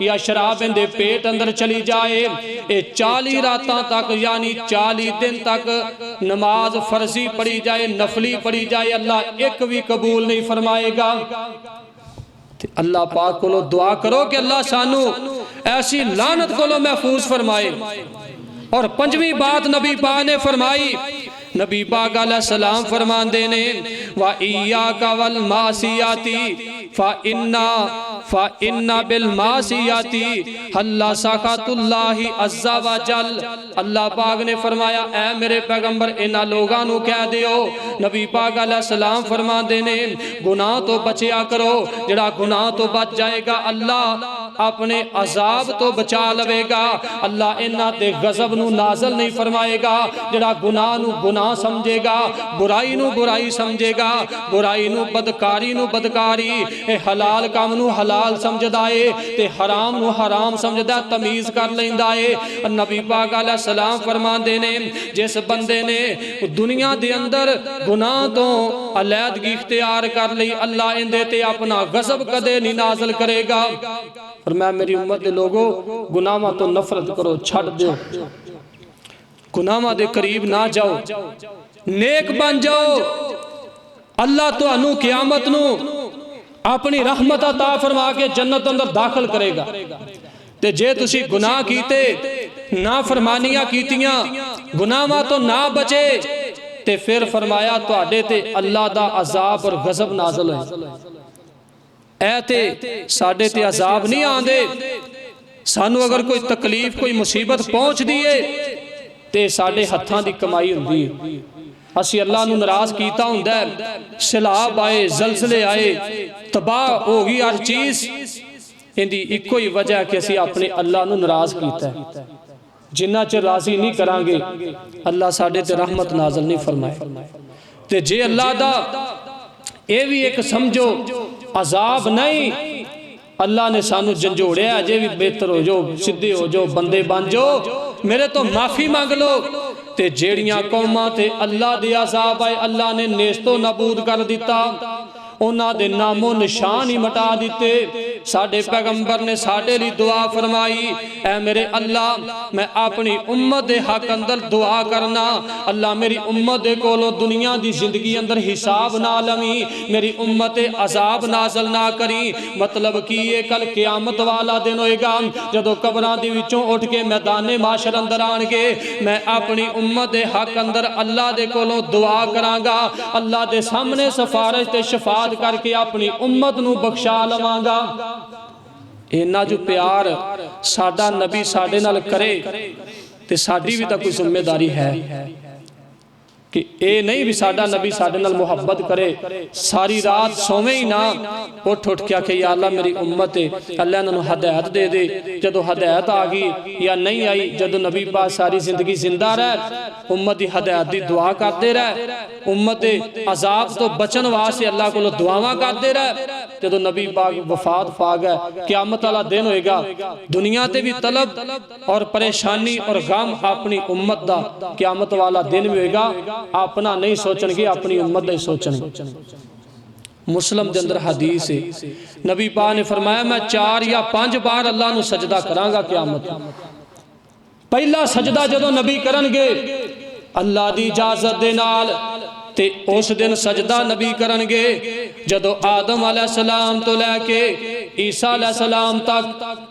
या शराब इहदे पेट अंदर चली जाए, ये 40 रातां तक यानी 40 दिन तक नमाज फर्जी पढ़ी जाए, नफली पढ़ी जाए, अल्लाह एक भी कबूल नहीं फरमाएगा। अल्लाह पाक को दुआ करो कि अल्लाह सानू ऐसी लानत को महफूज फरमाए। और पंजवीं बात नबी पाक ने फरमाई, नबी पाक अलैहिस्सलाम फरमांदे ने वा इय्याका वल मासियाती फा इन्ना बिल मासियाती हल्ला सकातुल्लाहि अज़्ज़ा व जल। अल्लाह पाक ने फरमाया ऐ मेरे पैगंबर इन्हां लोगां नू कह दियो, नबी पाक अलैहिस्सलाम फरमांदे ने गुनाह तो बचिया करो, जिहड़ा गुनाह तो बच जाएगा अल्लाह अपने अजाब तो बचा लवेगा। अल्लाह इन्हां ते गज़ब नू नाज़िल नहीं फरमाएगा। जिहड़ा गुनाह नू गुनाह समझेगा, बुराई नू बुराई समझेगा, बुराई नू बदकारी नू बदकारी, हलाल काम नू हलाल समझदा है ते हराम नू हराम समझदा, तमीज़ कर लैंदा है। नबी पाक अलैहिस्सलाम फरमांदे ने जिस बंदे ने दुनिया दे अंदर गुनाह तो अलैदगी इख्तियार कर ली अल्लाह इंदे ते अपना गज़ब कदे नहीं नाज़िल करेगा। और मैं मेरी उम्मत के लोगों गुनाहां तो नफरत करो, छड़ दो, गुनाहां दे करीब ना जाओ, नेक बन जाओ। अल्लाह तुहानू क़यामत नू अपनी रहमत अता फरमा के जन्नत अंदर दाखिल करेगा। ते जे तुसी गुनाह कीते, नाफरमानियां कीतियां, गुनाहां तो ना बचे ते फिर फरमाया तुहाडे ते अल्लाह दा अजाब और गज़ब नाज़िल होए। ऐ ते साडे ते अजाब नहीं आंदे, सानू अगर कोई तकलीफ कोई मुसीबत पहुंचदी है ते साडे हत्थां दी कमाई हुंदी है। असी अल्लाह नू नाराज कीता हुंदा है, सैलाब आए, जलजले आए, तबाह हो गई हर चीज, इंदी इक्को ही वजह कि असी अपने अल्लाह नू नाराज कीता है। जिन्ना चिर राजी नहीं करांगे अल्लाह साडे ते रहमत नाज़िल नहीं फरमाए। ते जे अल्लाह दा ये भी एक समझो अजाब नहीं, अल्लाह ने सानू झंझोड़िया, अजे भी बेहतर हो जाओ, सीधे हो जाओ, बंदे बन जाओ, मेरे तो माफ़ी मांग लो। ते जेड़ियां कौमां ते अल्लाह दे अजाब आए अल्लाह ने नेस्तो नबूद कर दिता, उन्हां दे नामो निशान ही मिटा दिते। साडे पैगंबर ने साडे लिए दुआ फरमाई, ऐ मेरे अल्लाह मैं अपनी उम्मत दे हक अंदर दुआ करना, अल्लाह मेरी उम्मत दे कोलों दुनिया दी जिंदगी अंदर हिसाब ना लवी, मेरी उम्मत ते अजाब नाज़िल ना करी। मतलब की ये कल क़यामत वाला दिन होएगा जदों कबरां दे विचों उठ के मैदाने माशर अंदर आणगे, मैं अपनी उम्मत दे हक अंदर अल्लाह दे कोलों दुआ करांगा, अल्लाह दे सामने सिफारिश ते शफाअत करके अपनी उम्मत नू बख्शा लवांगा। इन्ना जो प्यार साडा नबी साडे नाल करे ते साडी भी तां कोई जिम्मेदारी है कि ये नहीं भी साडा नबी साडे नाल मुहब्बत करे, सारी रात सोवे ही ना, उठ उठ के आखे या अल्लाह मेरी उम्मत है, अल्लाह इन्हां नूं हदायत दे दे। जदों हदायत आ गई या नहीं आई, जदों नबी पाक सारी जिंदगी जिंदा रह, उम्मत की हदायत की दुआ करते रह, उम्मत के अजाब तो बचन वास्ते अल्लाह को दुआवां करते रह। जदों नबी पाक वफात पा गए, क़यामत वाला दिन होएगा, दुनिया ते भी तलब और परेशानी और गम अपनी उम्मत दा क़यामत वाला दिन भी होएगा। अपना नहीं सोचणगे, अपनी उम्मत दा ही सोचणगे। मुस्लिम के अंदर हदीस है, नबी पाक ने फरमाया मैं 4 या 5 बार अल्लाह नू सजदा करांगा क़यामत। पहला सजदा जदों नबी करनगे अल्लाह दी इजाजत दे नाल, ते उस दिन सजदा नबी करनगे जदों आदम अलैहिस्सलाम तो लैके ईसा अलैहिस्सलाम तक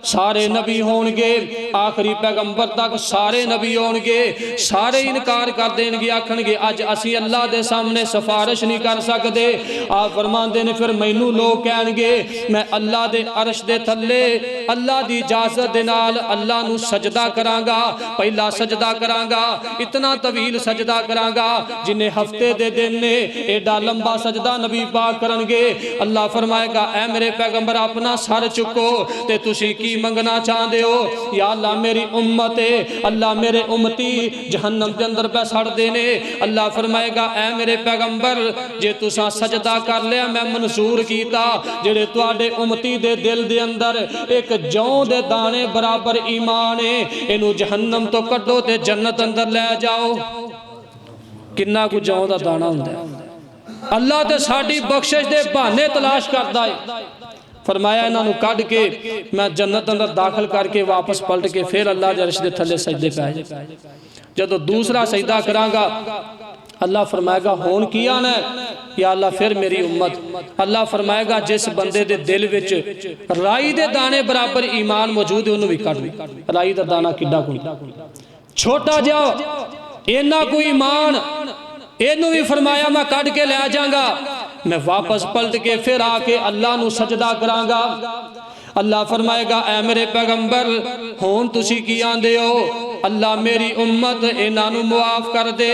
सारे नबी होणगे, आखिरी पैगंबर तक सारे नबी होणगे। सारे इनकार कर देणगे, आखणगे अज असी अल्लाह दे सामने सिफारिश नहीं कर सकते। आप फरमांदे ने फिर मैनू लोग कहणगे मैं अल्लाह दे अरश दे थल्ले अल्लाह दी इजाजत दे नाल अल्लाह नू सजदा करांगा, पहला सजदा करांगा, इतना तवील सजदा करांगा जिन्हें हफ्ते दे दिन ने, एडा लंबा सजदा नबी पाक करनगे। अल्लाह फरमाएगा ऐ मेरे पैगंबर अपना सर चुको ते तुसी की मंगना चाहते हो? या अल्लाह मेरी उम्मत है, अल्लाह मेरे उम्मती जहन्नम के अंदर पे सड़ देने। अल्लाह फरमाएगा ऐ मेरे पैगंबर जे तुसा सजदा कर लिया मैं मंजूर कीता, जेड़े तुहाडे उम्मती दे दिल दे अंदर एक जौ दे दाने बराबर ईमान है, इनू जहन्नम तो कड्डो ते जन्नत अंदर ले जाओ। किन्ना कुछ जौ दा दाना हुंदा है। अल्लाह ते साडी बख्शिश दे बहाने तलाश करदा है। फरमाया इन्हों कढ़ के मैं जन्नत अंदर दाखिल करके वापस पलट के फिर अल्लाह के अर्श दे थल्ले सजदे पै जाए। जदों दूसरा सजदा करांगा अल्लाह फरमाएगा हुण की आना है? या अल्लाह फिर मेरी उम्मत। अल्लाह फरमाएगा जिस बंदे दे दिल विच राई दे दाने बराबर ईमान मौजूद है उन्होंने भी कढ़। राई दा दाना किड्डा कोई छोटा जिहा इन्ना कोई ईमान, इनू भी फरमाया मैं कढ़ के लै जाऊंगा, मैं वापस पलट के फिर आके अल्लाह नू सजदा करांगा। अल्लाह फरमाएगा ऐ मेरे पैगंबर हुण तुसी की आंदे हो? अल्लाह मेरी उम्मत इन्हां नू मुआफ कर दे।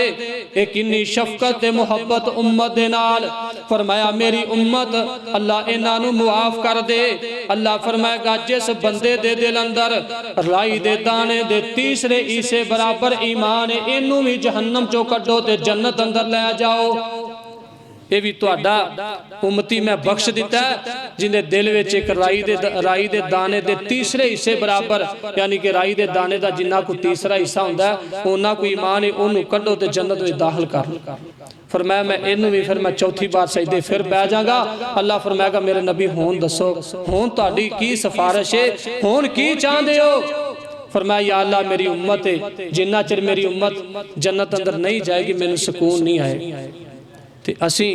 ए किन्नी शफकत ते मुहब्बत उम्मत दे नाल। फरमाया मेरी उम्मत अल्लाह इन्हां नू मुआफ कर दे। अल्लाह फरमाएगा जिस बंदे दे दिल अंदर राई दे दाने दे तीसरे ईसे बराबर ईमान है इनू भी जहन्नम चो कड्डो ते जन्नत अंदर ले जाओ। ये भी तुहाडा उम्मती मैं बख्श दिता है जिन्हें दिल विच एक राई दे दाने दे तीसरे हिस्से बराबर यानी कि राई दे दाने दा जिन्ना कोई तीसरा हिस्सा हुंदा है उन्ना कोई ईमान है उन्हू कड्डो ते जन्नत विच दाखिल कर। फरमाया मैं इनू भी फिर मैं चौथी बार सजदे फिर बह जाऊंगा। अल्लाह फरमाएगा मेरे नबी हुण दसो हुण तुहाडी की सिफारिश है, हुण की चाहते हो? फरमाया या अल्लाह मेरी उम्मत है, जिन्ना चिर मेरी उम्मत जन्नत अंदर नहीं जाएगी मैनू सुकून नहीं आए। ते असी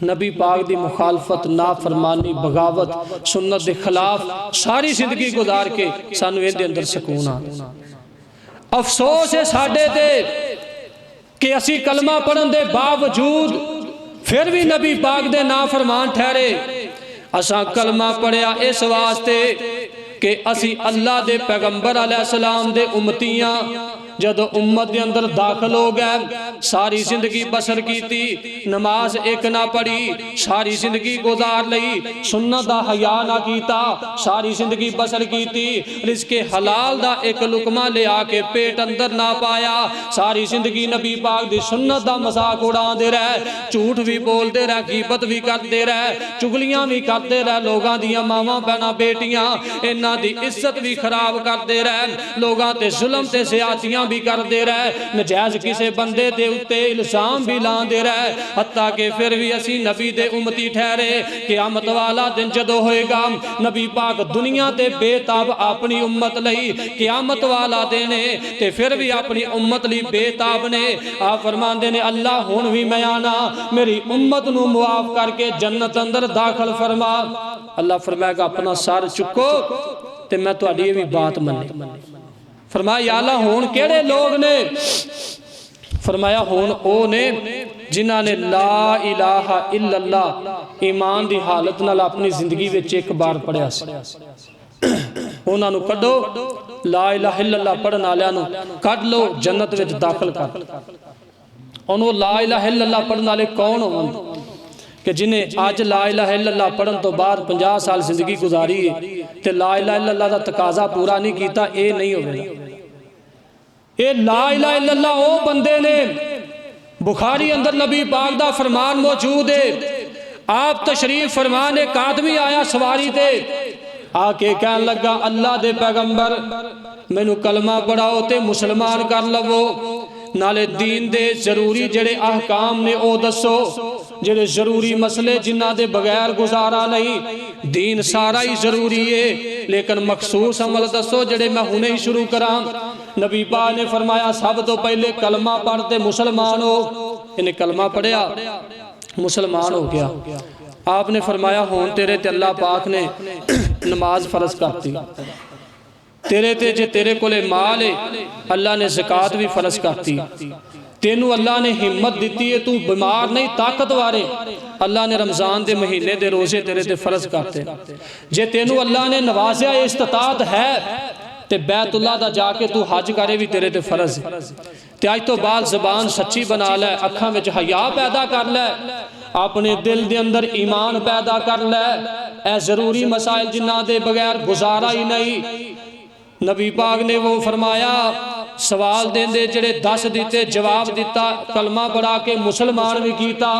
नबी पाक दी मुखालफत नाफरमानी बगावत सुन्नत के खिलाफ सारी जिंदगी गुजार के सानू इहदे अंदर सुकून आ। अफसोस है साडे ते कि असी कलमा पढ़न दे बावजूद फिर भी नबी पाक दे नाफरमान ठहरे। असा कलमा पढ़िया इस वास्ते कि असी अल्लाह दे पैगंबर अलैहिस्सलाम दे उम्मतियां जदों उम्मत के अंदर दाखिल हो गए सारी जिंदगी बसर की, नमाज एक ना पढ़ी सारी जिंदगी गुजार लई, सुन्नत दा हया ना कीता सारी जिंदगी बसर की, रिज़्क़े हलाल दा एक लुकमा ले आके पेट अंदर ना पाया सारी जिंदगी नबी पाक दी सुन्नत दा मजाक उड़ाते रहे, झूठ भी बोलते रहे, गीबत भी करते रहे, चुगलियां भी करते रहे, लोगों दियां मावां बहनां बेटियां इन्हां दी इज्जत भी खराब करते रहे, लोगों ते जुल्म ते ज़्यादतियां भी करते रहे, नजायज किसी बंदे दे उत्ते इल्जाम भी लाते रहे। हत्ता के फिर भी असी नबी दे उम्मती ठहरे। क़यामत वाला दिन जदों होएगा नबी पाक दुनिया ते बेताब अपनी उम्मत लई क़यामत वाला दिन है ते फिर भी अपनी उम्मत लई बेताब ने। आप फरमांदे ने अल्लाह हुण भी मैं आना मेरी उम्मत नू मुआफ करके जन्नत अंदर दाखिल फरमा। अल्लाह फरमाएगा अपना सर चुको ते मैं तुहाडी ये भी बात मन्नी। फरमाया या अल्लाह हुण केड़े लोग ने? फरमाया हुण ओ ने जिन्हां ने ला इलाहा इल्लल्लाह ईमान दी हालत नाल अपनी जिंदगी विच एक बार पढ़िया सी। उन्हां नू कड्डो, ला इलाहा इल्लल्लाह पढ़न वालियां नू कढ लो जन्नत विच दाखिल कर। हुण ओ ला इलाहा इल्लल्लाह पढ़न वाले कौन होवन कि जिन्हें अज ला इलाहा इल्लल्लाह पढ़न तो बाद 50 साल जिंदगी गुजारी है ते ला इलाहा इल्लल्लाह दा तकाजा पूरा नहीं कीता, ये नहीं होगा। ये ला इलाहा इल्लल्लाह ओ बंदे ने बुखारी अंदर नबी पाक दा फरमान मौजूद है। आप तशरीफ फरमान एक आदमी आया सवारी ते आके कहन लगा अल्लाह दे पैगंबर मैनू कलमा पढ़ाओ ते मुसलमान कर लवो, नाले दीन दे जरूरी जड़े अहकाम ने ओ दसो। जेड़े जरूरी मसले जिन्हां दे बगैर गुजारा नहीं। दीन सारा ही जरूरी है, लेकिन मखसूस अमल दसो जेड़े मैं हुणे ही शुरू करा। नबी पाक ने फरमाया सब तो पहले कलमा पढ़ते मुसलमान हो। इन्हें कलमा पढ़िया मुसलमान हो गया। आपने फरमाया हुण तेरे ते अल्लाह पाक ने नमाज फर्ज करती, तेरे ते जे तेरे कोले माल है अल्लाह ने ज़कात भी फर्ज करती। तेनू अल्लाह ने हिम्मत दी है, तू बीमार नहीं ताकतवर है, अल्लाह ने रमज़ान के महीने के रोजे तेरे ते फर्ज करते। जे तेनू अल्लाह ने नवाज़िया इस्तात है तो बैतुल्ला दा जाके तू हज करे भी तेरे ते फर्ज है। ते अज तो बाद ज़बान सच्ची बना लै, अखां विच हया पैदा कर लै, अपने दिल दे अंदर ईमान पैदा कर लै। ए जरूरी मसाइल जिन्हां दे बगैर गुजारा ही नहीं। नबी पाक ने वो फरमाया सवाल देंदे जेड़े 10 दिते जवाब दिता, कलमा पढ़ा के मुसलमान भी कीता।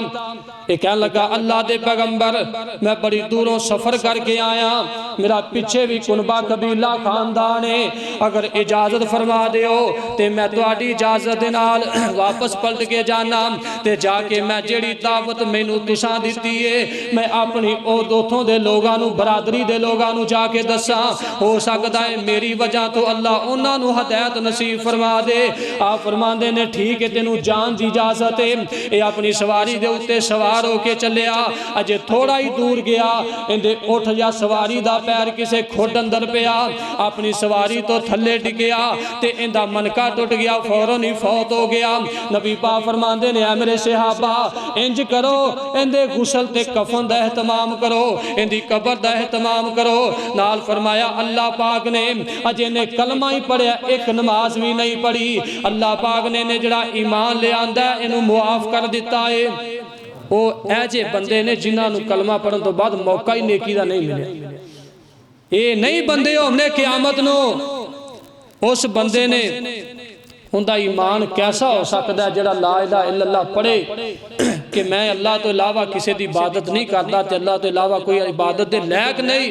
ये कह लगा अल्लाह दे पैगंबर मैं बड़ी दूरों सफर करके आया, मेरा पिछे भी कुनबा कबीला खानदान है, अगर इजाजत फरमा दिओ ते मैं तुहाडी इजाजत दे नाल वापस पलट के जाना ते जाके मैं जेड़ी दावत मैनू तुसां दिती है मैं अपनी उथों दे लोगां नू बरादरी दे लोगां नू जाके दसा। हो सकदा है मेरी वजह तो अल्लाह उन्हां नू हदायत नसीब फरमा दे। आप फरमांदे ने ठीक है तेनू जान दी इजाजत है। ये अपनी सवारी दे उत्ते सवार होके चलिया, अजे थोड़ा ही दूर गया इंदे उठ या सवारी दा पैर किसे खुड अंदर पिया, अपनी सवारी तो थले डिगया ते इंदा मनका टुट गया, फौरन ही फौत हो गया। नबी पाक फरमांदे ने मेरे सहाबा इंज करो इंदे गुसल ते कफन दा एहतमाम करो, इंदी कब्र दा एहतमाम करो। नाल फरमाया अल्लाह पाक ने अजे ने कलमा ही पढ़िया, एक नमाज भी नहीं पढ़ी, अल्लाह पाक ने जड़ा ईमान ले आंदा इनू मुआफ कर दिता है। वो ऐजे बंदे ने जिन्होंने कलमा पढ़न तो बाद मौका ही नेकी का नहीं मिले। ये नहीं बंदे हमने क़यामत नो उस बंदे ने उनका ईमान कैसा हो सकता है जड़ा ला इलाहा इल्लल्लाह पढ़े कि मैं अल्लाह तो इलावा किसी की इबादत नहीं करता, तो अल्लाह तो इलावा कोई इबादत के लायक नहीं,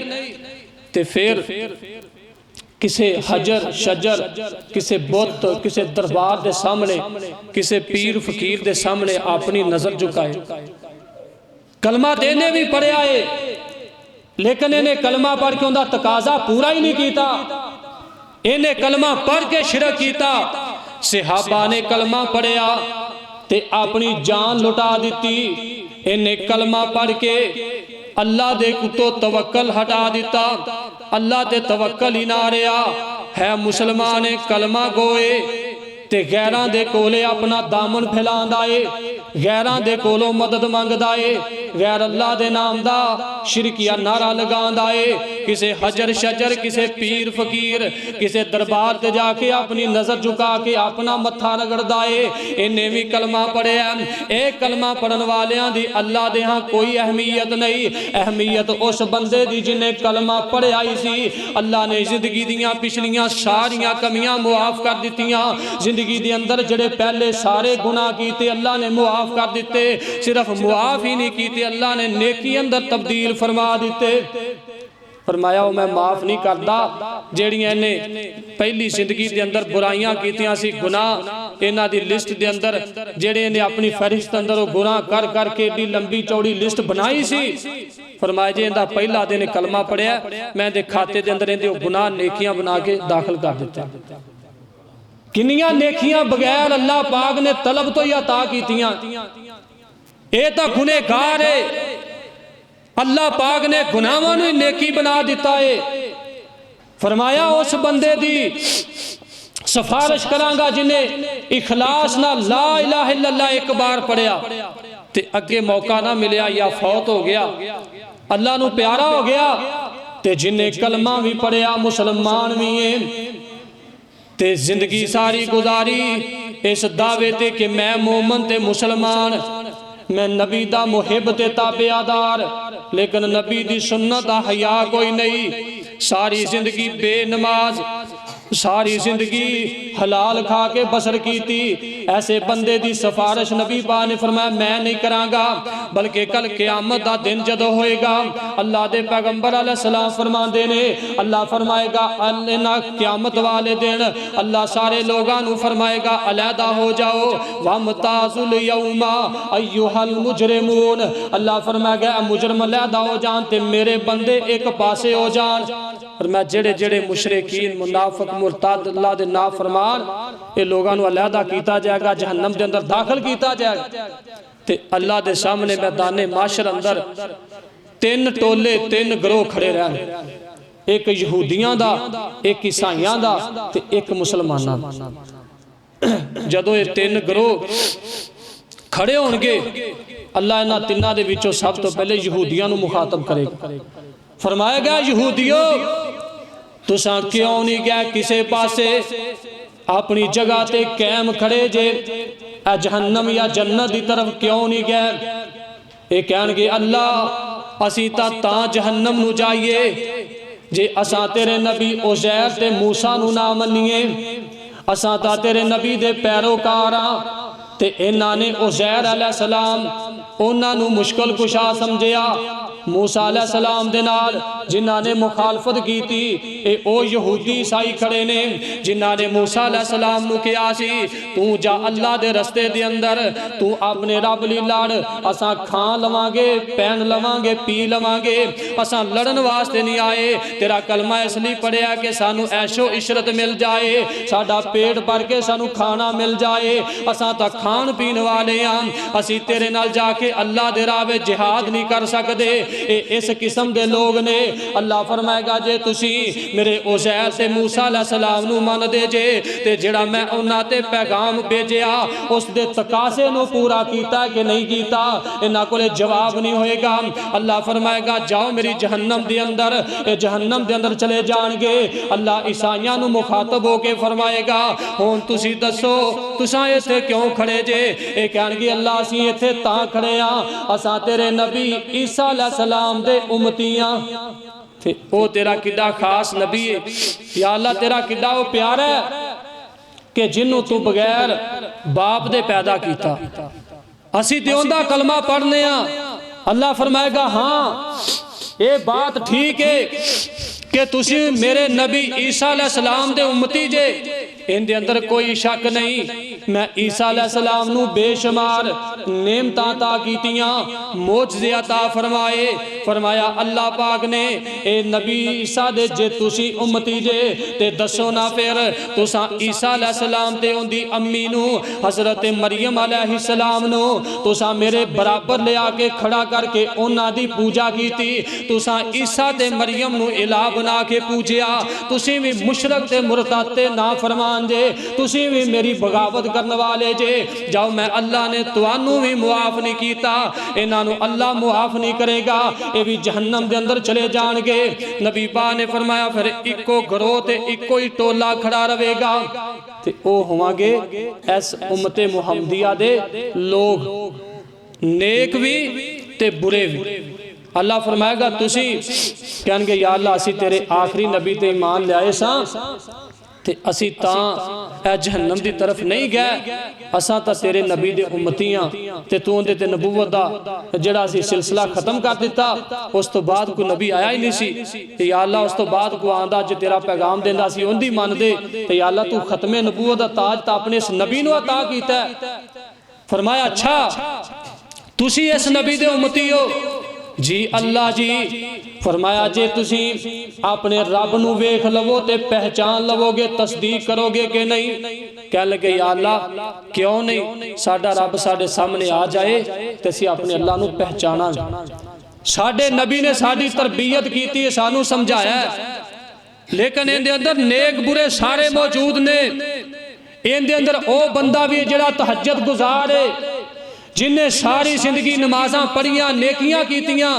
तो फिर किसे हजर शजर किसे बुत किसे दरबार के सामने किसे पीर फकीर के सामने अपनी नजर झुकाए। कलमा तेने भी पढ़िया है, लेकिन इन्हें कलमा पढ़ के उनका तकाजा पूरा ही नहीं किया। इन्हें कलमा पढ़ के शिरक किया। सहाबा ने कलमा पढ़िया ते अपनी जान लुटा दी। इन्हें कलमा पढ़ के अल्लाह दे कुतो तवक्कल हटा दिता, अल्लाह ते तवक्कल ही ना रहा है। मुसलमान कलमा गोए ते गैरां दे कोले अपना दामन फैलांदा है, गैरां दे कोलों मदद मंगदा है, गैर अल्लाह दे नाम दा शिरकिया नारा लगांदा है। किसे हजर शजर किसे पीर फकीर किसे दरबार ते जाके अपनी नजर झुका के अपना मत्था रगड़दा है। इन्हें भी कलमा पढ़िया। एक कलमा पढ़न वालियां दी अल्लाह दे हां कोई अहमियत नहीं, अहमियत उस बंदे दी जिन्हें कलमा पढ़िया ही सी। अल्लाह ने जिंदगी दियां पिछलियां सारियां कमियां मुआफ कर दित्तियां। जिंदगी दे अंदर जेड़े पहले सारे गुनाह कीते अल्लाह ने मुआफ कर दिते। सिर्फ मुआफ ही नहीं कीते, अल्लाह ने नेकी अंदर तब्दील फरमा दिते। फरमाया मैं माफ नहीं करता जेड़ियां ने पहली जिंदगी के अंदर बुराइयां कीतियां सी, गुनाह इन्हां दी लिस्ट दे अंदर जेड़े ने अपनी फहरिस्त अंदर गुनाह कर करके एडी लंबी चौड़ी लिस्ट बनाई सी। फरमाया जी इनका पहला दिन कलमा पढ़िया, मैं दे खाते दे अंदर इहदे गुनाह नेकियां बना के दाखिल कर दिते। किन्नियां नेकियां बगैर अल्लाह पाक ने तलब तो ही अता कीतियां। ये तो गुनहगार है, अल्लाह पाक ने गुनाहों नूं नेकी बना दिता है। फरमाया उस बंदे दी सिफारिश करांगा जिन्हें इखलास नाल ला इलाहा इल्लल्लाह एक बार पढ़िया ते अगे मौका ना मिलिया या फौत हो गया, अल्लाह नूं प्यारा हो गया, ते जिन्हें कलमा भी पढ़िया मुसलमान भी है ते जिंदगी सारी गुजारी इस दावे ते कि मैं मोमन ते मुसलमान, मैं नबी दा मुहिब ते ताबेदार, लेकिन नबी दी सुन्नत दा हया कोई नहीं। सारी जिंदगी बेनमाज सारी जिंदगी हलाल खा के बसर की थी। ऐसे बंदे दी सिफारिश नबी पाक ने फरमाया मैं नहीं करांगा, बल्कि कल क़यामत दा दिन जदों होएगा अल्लाह दे पैगंबर अलैहिस्सलाम फरमांदे ने, अल्लाह फरमाएगा ना क़यामत वाले दिन अल्लाह सारे लोगां नू फरमाएगा अलहदा हो जाओ, वमताजुल यौमा अय्युहल मुजरिमून। अल्लाह फरमाएगा मुजरम अलहदा हो जान ते मेरे बंदे एक पासे हो जान। और मैं जेड़े जेड़े मुशरिकीन मुनाफिक मुरतद अल्लाह दे नाफरमान ये लोगों को अलहदा किया जाएगा, जहन्नम के अंदर दाखिल किया जाएगा। ते अल्लाह दे सामने मैदाने माशर अंदर तीन टोले तीन गिरोह खड़े रहन, एक यहूदियां दा, एक ईसाइयां दा ते एक मुसलमानां दा। जदों ये तीन गिरोह खड़े होणगे अल्लाह इन्हां तिन्नां दे विचों सब तो पहले यहूदियां नूं मुखातब करेगा। फरमाएगा यहूदियों तुसां क्यों नहीं गए किसे पासे, अपनी जगह ते कायम खड़े जे, जहन्नम या जन्नत की तरफ क्यों नहीं गए। ये कहणगे अल्लाह असी तां जहन्नम नूं जाइए जे असां तेरे नबी उज़ैर ते मूसा नूं ना मन्नीए, असां तां तेरे नबी दे पैरोकार हां ते इन्हां ने उज़ैर अलैहिस्सलाम उन्हां नूं मुश्किल कुशा समझिया। मूसा अलैहिस्सलाम दे नाल जिन्हां ने मुखालफत की थी ए ओ यहूदी ईसाई खड़े ने जिन्हां ने मूसा अलैहिस्सलाम नूं कहा सी तू जा अल्लाह दे रस्ते दे अंदर तू अपने रब लई लड़, असां खां लवांगे पहन लवांगे पी लवांगे, असां लड़न वास्ते नहीं आए, तेरा कलमा इसलिए पढ़िया कि सानू ऐशो इशरत मिल जाए, साडा पेट भर के सानू खाना मिल जाए, असां तां खान पीन वाले हां, असीं तेरे नाल जाके अल्लाह दे राह विच जिहाद नहीं कर सकदे। इस किस्म के लोग ने। अल्लाह फरमाएगा जे तुसी मेरे उज़ैर ते मूसा अलैहिस्सलाम नूं मनदे जे ते जेड़ा मैं उन्हां ते पैगाम भेजिया उस दे तकाजे नूं पूरा कीता कि नहीं कीता, इन्हां कोले जवाब नहीं होएगा। अल्लाह फरमाएगा जाओ मेरी जहन्नम दे अंदर, जहन्नम दे अंदर चले जाणगे। अल्लाह ईसाइयां नूं मुखातब होके फरमाएगा हुण तुसी दसो तुसां इत्थे क्यों खड़े जे। ये कहणगे अल्लाह असीं इत्थे तां खड़े हां असां तेरे नबी ईसा अलैहिस्सलाम दे उम्मतियां ते ओ तेरा किड्डा खास नबी है या अल्लाह तेरा किड्डा वो प्यारा है कि जिन्हों तू बगैर बाप दे पैदा किया, असी ते उहदा कलमा पढ़ने अल्लाह फरमाएगा हाँ ये बात ठीक है कि तुसी मेरे नबी ईसा अलैहिस्सलाम दे उम्मती जे, इनके अंदर कोई शक नहीं। मैं ईसा अलैहिस्सलाम नूं बेशुमार नेमतां ता कीतियां, मोजज़े अता फरमाए। फरमाया अल्लाह पाक ने ए नबी ईसा दे जे तुसी उम्मती जे ते दसो ना फिर तुसां ईसा अलैहिस्सलाम ते उहदी अम्मी नूं हज़रत मरियम अलैहिस्सलाम नूं तुसां मेरे बराबर ले आके खड़ा करके उन्हां दी पूजा कीती, तुसां ईसा ते मरियम नूं इलाह बना के पूजिया, तुसी भी मुशरक ते मुरतद ते नाफरमान जे, तुसी भी मेरी बगावत करने वाले जे। जाओ मैं अल्लाह ने तुहानू भी मुआफ नहीं किया, इन्हां नूं अल्लाह मुआफ नहीं करेगा, ये भी जहन्नम के अंदर चले जाणगे। नबी पाक ने फरमाया फिर इको गिरोह ते इको ही टोला खड़ा रहेगा ते ओ होवांगे इस उम्मते मुहम्मदिया दे लोग, नेक भी ते बुरे भी। अल्लाह फरमाएगा तुसी कहणगे या अल्लाह असी तेरे आखिरी नबी ते ईमान लियाए सां ते असी तां ए जहन्नम दी तरफ नहीं गए, असां तां तेरे नबी दे उम्मतियां ते तू उहदे ते नबूवत दा जेड़ा असी सिलसिला खत्म कर दिता, उस तो बाद कोई नबी आया ही नहीं सी ते या अल्लाह उस तो बाद को आंदा जे तेरा पैगाम देंदा सी उहदी मनदे ते या अल्लाह तू खत्मे नबूवत दा ताज तां अपने इस नबी नूं अता कीता। फरमाया अच्छा तुसी इस नबी दे उम्मती हो जी अल्लाह जी। फरमाया जे तुसी अपने रब नूं वेख लवो ते पहचान लवोगे, तस्दीक करोगे कि नहीं। कह लगे या अल्लाह क्यों नहीं, साडा रब साडे सामने आ जाए ते असीं अपने अल्लाह नूं पहचानांगे। साडे नबी ने साडी तरबियत कीती है, सानू समझाया है, लेकिन इहदे अंदर नेक बुरे सारे मौजूद ने। इहदे अंदर ओ बंदा भी जिहड़ा तहज्जुद गुजार है, जिन्हें सारी जिंदगी नमाज़ां पढ़ियां नेकियां कीतियां,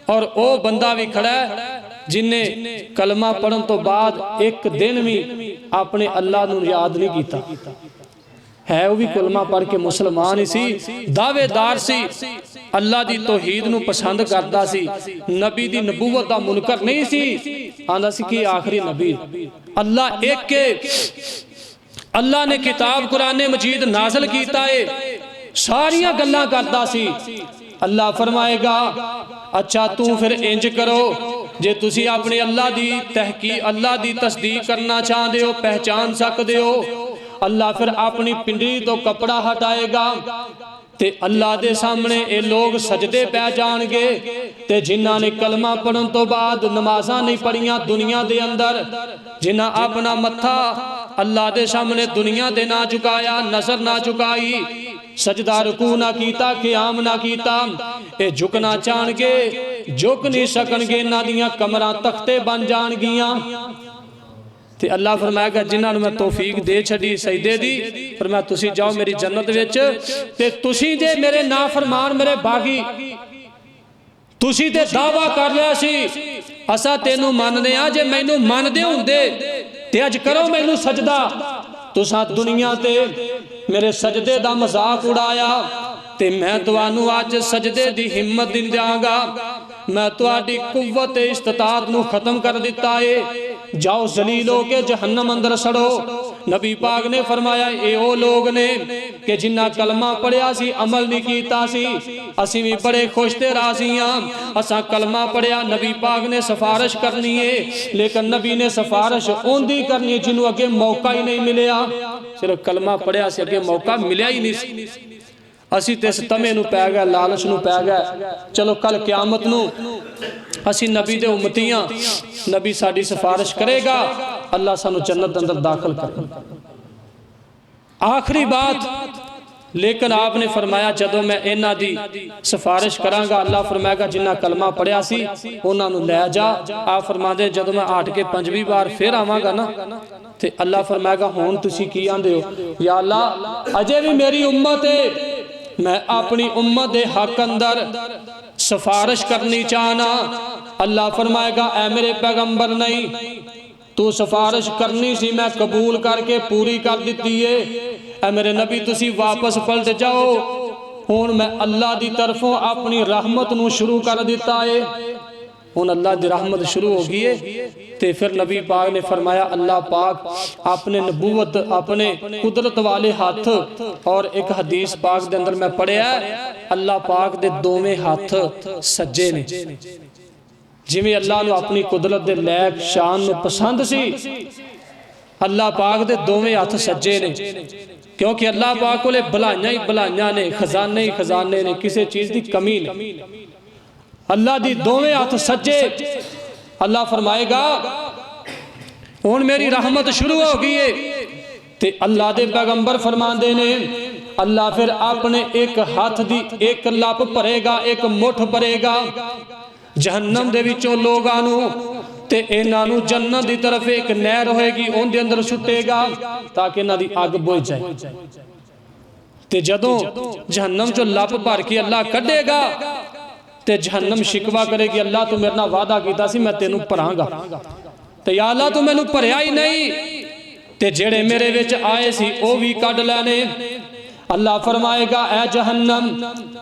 और ओ बंदा भी खड़ा है जिन्हें कलमा पढ़न तो बाद एक दिन भी अपने अल्लाह नूं याद नहीं कीता है। वो भी कलमा पढ़ के मुसलमान ही सी, दावेदार सी, अल्लाह दी तौहीद नूं पसंद करदा सी, नबी दी नबूवत दा मुनकर नहीं सी। आंदा सी कि आखिरी नबी अल्लाह एक है, अल्लाह ने किताब कुरान मजीद नाज़िल कीता है, सारियां गल्लां करदा सी। अल्लाह फरमाएगा अच्छा तू फिर इंज करो, जे तुसी अपने अल्लाह दी तहकीक अल्लाह दी तस्दीक करना चाहते हो, पहचान सकते हो, अल्लाह फिर अपनी पिंडली तो कपड़ा हटाएगा ते अल्लाह दे सामने ये लोग सजदे पै जाणगे। ते जिन्हां ने कलमा पढ़न तो बाद नमाज़ां नहीं पढ़ियां दुनिया दे अंदर, जिन्हां अपना मत्था अल्लाह दे सामने दुनिया दे ना झुकाया, नजर ना झुकाई, सजदा रुकू ना कीता, क़याम ना कीता, ये झुकना चाहणगे झुक नहीं सकणगे, इन्हां दियां कमरां तख्ते बन जाणगियां। ते अल्लाह फरमाएगा जिन्होंने मैं तौफीक दे छड़ी सजदे दी, फरमाया तुसी जाओ मेरी जन्नत विच, ते तुसी जे मेरे नाफरमान मेरे बागी, तुसी ते दावा कर लिया सी असा तेनू मनदे आ, जे मैनू मनदे हुंदे ते अज करो मैनू सजदा। तुसा दुनिया ते मेरे सजदे दा मजाक उड़ाया, ते मैं तुहानू अज सजदे दी हिम्मत दिंदांगा, मैं तुहाडी कुव्वत इस्तिताअत नू खत्म कर दिता है, जाओ जलील हो के जहन्नम अंदर सड़ो। नबी पाक ने फरमाया ये वो लोग ने कि जिन्ना कलमा पढ़िया सी अमल नहीं कीता सी, असीं भी बड़े खुश ते राजी हां, असां कलमा पढ़िया नबी पाक ने सिफारिश करनी है, लेकिन नबी ने सिफारिश उन्दी करनी है जिन्हों अगे मौका ही नहीं मिलिया। सिर्फ कलमा पढ़िया से अगे मौका मिलिया ही नहीं। असी तो इस तमे नूं पै गए, लालच नूं पै गए, चलो कल क्यामत नूं असी नबी दे उम्मती हां, नबी साडी सिफारिश करेगा, अल्लाह सानू जन्नत अंदर दाखिल करेगा। आखिरी बात लेकिन आपने फरमाया जदों मैं इन्हां दी सिफारिश करांगा, अल्लाह फरमाएगा जिन्ना कलमा पढ़िया सी उन्हां नूं लै जा। आप फरमांदे जदों मैं हट के 5वीं बार फिर आवांगा ना, ते अल्लाह फरमाएगा हुण तुसीं की आंदे हो, या अल्लाह अजे भी मेरी उम्मत है, मैं अपनी उम्मत दे हक अंदर सिफारिश करनी चाहना। अल्लाह फरमाएगा ऐ मेरे पैगंबर नहीं, तू सिफारिश करनी सी मैं कबूल करके पूरी कर दी है, ऐ मेरे नबी तुसी वापस पलट जाओ, हुण मैं अल्लाह दी तरफों अपनी रहमत नूं शुरू कर दिता है, हुण अल्लाह दी रहमत शुरू हो गई है। ते फिर नबी पाक ने फरमाया अल्लाह पाक अपने नबूवत अपने कुदरत वाले हाथ, और एक हदीस पाक दे अंदर मैं पढ़िया अल्लाह पाक दे दोवें हाथ सज्जे ने, जिवें अल्लाह नूं अपनी कुदरत दे लैक शान नूं पसंद सी, अल्लाह पाक दे दोवें हाथ सज्जे ने, क्योंकि अल्लाह पाक कोले भलाइयां ही भलाइयां ने, खजाने ही खजाने ने, किसी चीज की कमी नहीं। अल्लाह दी दोवें हाथ सज्जे। अल्लाह फरमाएगा हुण मेरी रहमत शुरू हो गई है, ते अल्लाह दे पैगंबर फरमांदे ने अल्लाह फिर अपने एक हाथ दी एक लप भरेगा, एक मुठ भरेगा जहन्नम दे विचों लोगां नूं, ते इन्हां नूं जन्नत दी तरफ एक नहर होएगी उहदे अंदर सुट्टेगा ताकि इन्हां दी अग बुझ जाए। ते जदों जहन्नम चों लप भर के अल्लाह कढेगा ते जहन्नम शिकवा करेगी अल्लाह तू मेरे नाल वादा कीता सी मैं तेनू भरांगा, ते या अल्लाह तू मैनू भरिया ही नहीं, ते जेड़े मेरे विच आए सी ओ भी कढ लैने। अल्लाह फरमाएगा ऐ जहन्नम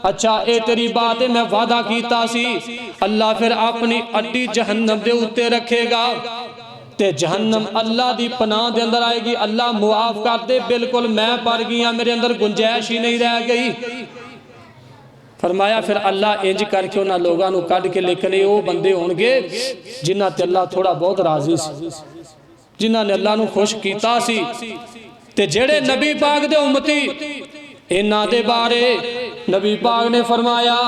अच्छा ए तेरी बात है, मैं वादा कीता सी। अल्लाह फिर अपनी अड्डी जहन्नम दे उत्ते रखेगा, ते जहन्नम अल्लाह दी पनाह दे अंदर आएगी, अल्लाह मुआफ कर दे, बिल्कुल मैं भर गई हां, मेरे अंदर गुंजाइश ही नहीं रह गई। फरमाया फिर अल्लाह इंज करके उन्हां लोगां नूं कढ के, लेकिन वो बंदे होणगे जिन्हां ते अल्लाह थोड़ा बहुत राजी सी, जिन्हां ने अल्लाह नूं खुश कीता सी। ते जेड़े नबी पाक दे उम्मती इन्हां दे बारे नबी पाक ने फरमाया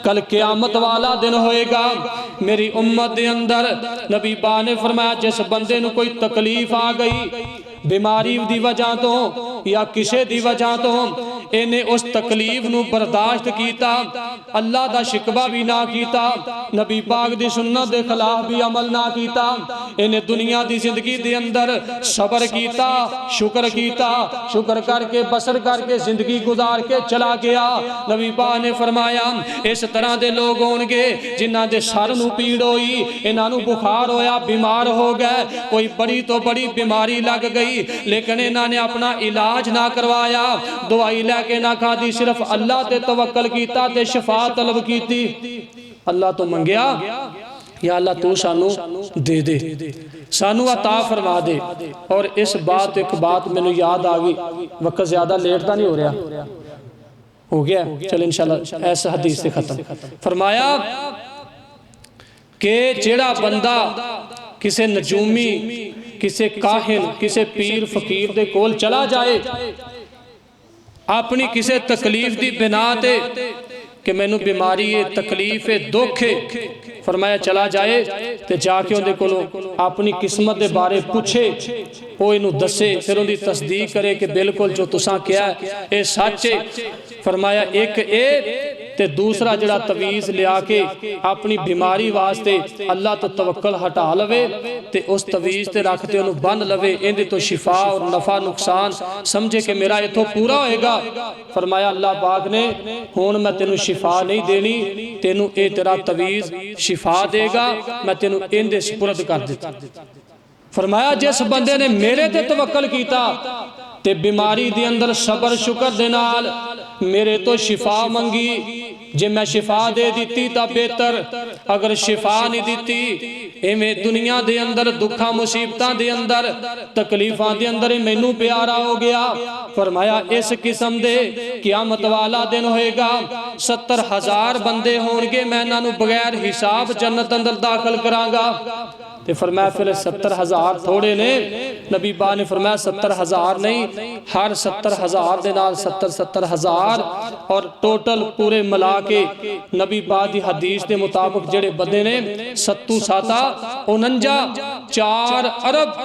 कल क़यामत वाला दिन होएगा मेरी उम्मत दे अंदर, नबी पाक ने फरमाया जिस बंदे नूं कोई तकलीफ आ गई बीमारी दी वजह तो या किसी दी वजह तो, इन्हें उस तकलीफ नूं बर्दाश्त कीता, अल्लाह दा शिकवा भी ना कीता, नबी पाक दी सुन्नत दे खिलाफ भी अमल ना कीता, इन्हें दुनिया दी जिंदगी दे अंदर सबर कीता, शुक्र करके बसर करके जिंदगी गुजार के चला गया। नबी पाक ने फरमाया इस तरह दे लोग होणगे जिन्हां दे सर नूं पीड़ होई, इन्हां नूं बुखार होया, बीमार हो गए, कोई बड़ी तो बड़ी बीमारी लग गई, लेकिन इन्हां ने अपना इलाज ना करवाया, दवाई लै लैके ना खाधी, सिर्फ अल्लाह ते तवक्कल कीता ते शफा तलब कीती, अल्लाह तो मंगया या अल्लाह तू सानू दे दे, सानू अता फरमा दे। और इस बात एक बात मैनू याद आ गई, वक्त ज़्यादा लेट तो नहीं हो रहा, हो गया, चलो इंशाल्लाह ऐसा हदीस से खत्म। फरमाया कि जेड़ा बंदा किसी नजूमी, किसी काहिन, किसी पीर फकीर दे कोल चला जाए अपनी किसी तकलीफ की बिना ते कि मैनू बीमारी है, तकलीफ है, दुख है, फरमाया चला जाए तो जाके उहदे कोलों अपनी किस्मत के बारे पूछे, वो इनू दसे, फिर उहदी तस्दीक करे कि बिल्कुल जो तुसां कहा ये सच है। फरमाया एक ए ते दूसरा जड़ा तवीज़ लिया के अपनी बीमारी वास्ते अल्लाह तो तवक्कल हटा लवे ते उस तवीज़ ते रख के उन्होंने बन लवे, इहदे तो शिफा और नफा नुकसान समझे कि मेरा इथों पूरा होएगा। फरमाया अल्लाह पाक ने हुण मैं तेनू शिफा नहीं देनी, तेनू ये तेरा तवीज़ शिफा देगा, मैं तेनू इहदे सुपुर्द कर दिता। फरमाया जिस बंदे ने मेरे ते तवक्कल कीता ते बीमारी दे अंदर सबर शुक्र दे नाल मेरे तो शिफा मंगी, जे मैं शिफा दे दी तो बेहतर, अगर शिफा नहीं दी इवें दुनिया दे अंदर दुखा मुसीबतां दे अंदर तकलीफां दे अंदर ही मैनू प्यारा हो गया। फरमाया इस किस्म दे क़यामत वाला दिन होएगा, 70,000 बंदे होणगे, मैं इन्हां नू बगैर हिसाब जन्नत अंदर दाखिल करांगा। तो फरमाया फिर 70,000 थोड़े ने, नबी पाक ने फरमाया 70,000 नहीं, हर 70,000 दे नाल 70,000 और टोटल पूरे मिला के नबी पाक की हदीस के मुताबिक जेड़े बंदे ने 7 7 49 4 अरब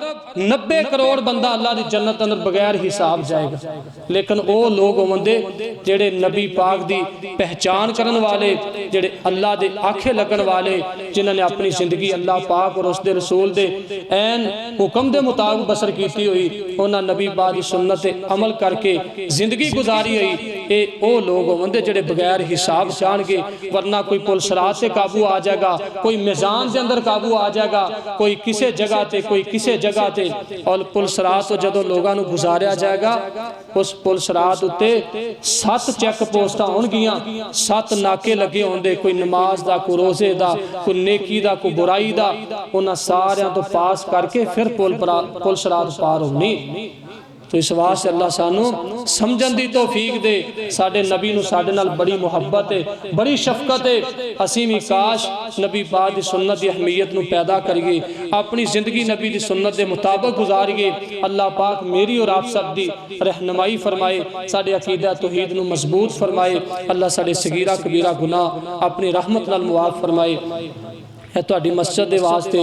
90 करोड़ बंदा अल्लाह की जन्नत अंदर बगैर हिसाब जाएगा। लेकिन वो लोग होंदे जेड़े नबी पाक की पहचान करने वाले, जेड़े अल्लाह के आखे लगन वाले, जिन्होंने अपनी जिंदगी अल्लाह पाक और उसके रसूल दे ऐन हुक्म दे मुताबिक बसर की हुई, उन्होंने नबी पाक की सुन्नत ते अमल करके जिंदगी गुजारी हुई। ये वो लोग होंदे जेड़े बगैर हिसाब जाणगे, वरना कोई पुलसरात से काबू आ जाएगा, कोई मिजान के अंदर काबू आ जाएगा, कोई किसी जगह ते कोई किसी जगह ते, और पुलसरात तो जदों लोगों को गुजारिया जाएगा उस पुलसरात उत्ते 7 चेक पोस्टां होणगियां, 7 नाके लगे होंदे, कोई नमाज दा, कोई रोजे दा, कोई नेकी दा, कोई बुराई दा, उन्हां सारियां तो पास करके फिर पुलसरात पार होनी। तो इस वास्ते अल्लाह सानू समझण दी तौफीक दे। साडे नबी नू साडे नाल बड़ी मुहब्बत है, बड़ी शफकत है। असीं भी काश नबी पाक दी सुन्नत दी अहमियत नू पैदा करिए, अपनी जिंदगी नबी दी सुन्नत दे मुताबिक गुजारिए। अल्लाह पाक मेरी और आप सब दी रहनुमाई फरमाए, साडे अकीदा तौहीद नू मजबूत फरमाए। अल्लाह साडे सगीरा कबीरा गुनाह अपनी रहमत नाल मुआफ फरमाए। तुहाडी मस्जिद दे वास्ते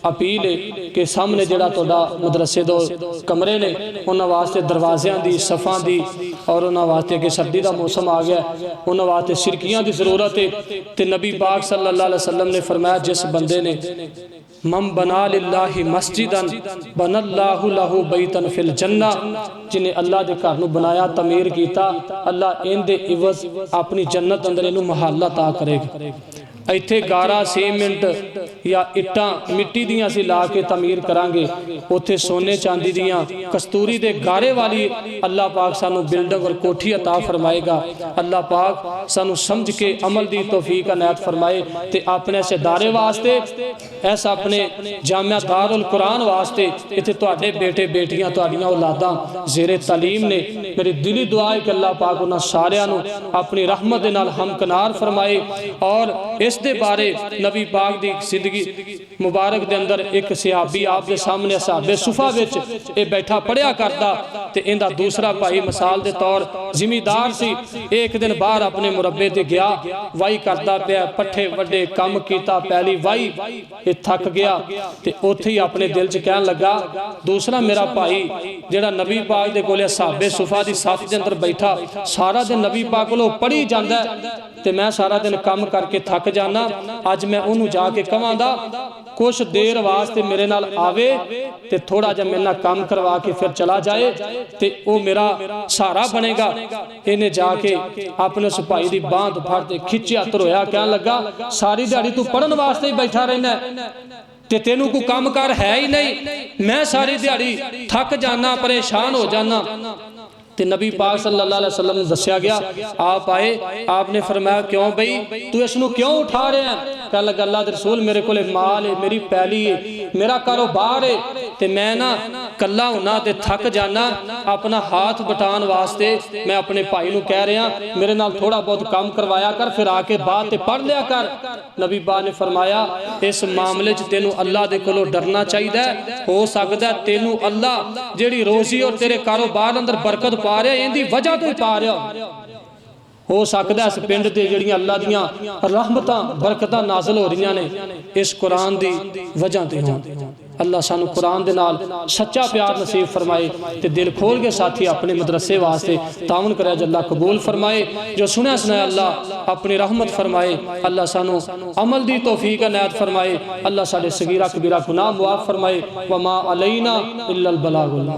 अपील है कि सामने जिहड़ा तुहाडा मदरसे दो कमरे ने उन्हां वास्ते दरवाज़ियां दी, सफ़ां दी, और उन्हां वास्ते कि सर्दी का मौसम आ गया, उन्हां वास्ते सिरकियां की जरूरत है। तो नबी पाक सल्लल्लाहु अलैहि वसल्लम ने फरमाया जिस बंदे ने मम बना लिल्लाहि मस्जिदन बनल्लाहु लहू बैतन फिल जन्ना, जिन्हें अल्लाह के घर नूं बनाया, तमीर किया, अल्लाह इहदे इवज अपनी जन्नत अंदर इहनूं महल अता करेगा। इत्थे गारा सीमेंट या इट्टां मिट्टी दियां असीं ला के तमीर करांगे, उत्थे सोने चांदी दियां कस्तूरी दे गारे वाली अल्लाह पाक सानू बिल्डिंग और कोठी अता फरमाएगा। अल्लाह पाक सानू समझ के अमल दी तौफीक अनायत फरमाए। ते अपने ऐसे दारे वास्ते, ऐसा अपने जामिया दारुल कुरान वास्ते इत्थे तुहाडे बेटे बेटियां, तुहाडियां औलादां ज़ेरे तालीम ने, मेरी दिली दुआ है कि अल्लाह पाक उन्हां सारियां नू अपनी रहमत दे नाल हमकनार फरमाए। और इस दे बारे नबी पाक दी जिंदगी मुबारक दे अंदर एक सहाबी आप दे सामने असहाबे सुफा विच ए बैठा पढ़िया करदा, ते इंदा दूसरा भाई मिसाल दे तौर जिमीदार सी। एक दिन बाहर अपने मुरब्बे ते गया, वाही करदा पिया, पट्ठे वड्डे, काम कीता, पैली वाही, ये थक गया। ते उत्थे ही अपने दिल च कहन लगा, दूसरा मेरा भाई जिहड़ा नबी पाक दे कोले असहाबे सुफा दी सफ दे अंदर बैठा सारा दिन नबी पाक कोलों पढ़ी जांदा, ते मैं सारा दिन काम करके थक जाना, अज मैं उन्होंने जाके कहांगा कुछ देर वास्ते मेरे नाल आवे ते थोड़ा जा मेरे नाल काम करवा के फिर चला जाए, ते वो मेरा सहारा बनेगा। इन्हें जाके अपने उस भाई की बांह तो फड़ते खिंचिया, धरोया, कहन लगा सारी दिहाड़ी तू पढ़न वास्ते ही बैठा रहना ते तेनू कोई काम कर है ही नहीं, मैं सारी दिहाड़ी थक जाना, परेशान हो जाना। ते नबी पाक सल्लल्लाहु अलैहि वसल्लम ने दस्या गया, आप आए, आपने फरमाया क्यों बई तू इसनू क्यों उठा रहा है? कह लगा अल्लाह दे रसूल मेरे को माल है, मेरी पैली है, मेरा कारोबार है, ते मैं ना कला होना ते थक जाना, अपना हाथ बटाने वास्ते मैं अपने भाई नू कह रहा मेरे नाल थोड़ा बहुत काम करवाया कर, फिर आके बाद ते पढ़ लिया कर। नबी पाक ने फरमाया इस मामले च तेनू अल्लाह दे कोलों डरना चाहिए। हो सकता है तेनू अल्लाह जेड़ी रोजी और तेरे कारोबार अंदर बरकत पा रहा इहदी वजह तो ही पा रहा। हो सकता है इस पिंड ते जिहड़ियां अल्लाह दियां रहमतां बरकतां नाज़िल हो रही ने इस कुरान दी वजह ते होण। अल्लाह सानू कुरान दे नाल सच्चा प्यार नसीब फरमाए ते दिल खोल के साथी अपने मदरसे वास्ते तावन करे। अल्लाह कबूल फरमाए, जो सुनया सुनाया अल्लाह अपनी रहमत फरमाए। अल्लाह सानू अमल दी तौफीक इनायत फरमाए। अल्लाह साडे सगीरा कबीरा गुनाह मुआफ फरमाए। वमा अलैना इल्लल बलागुल।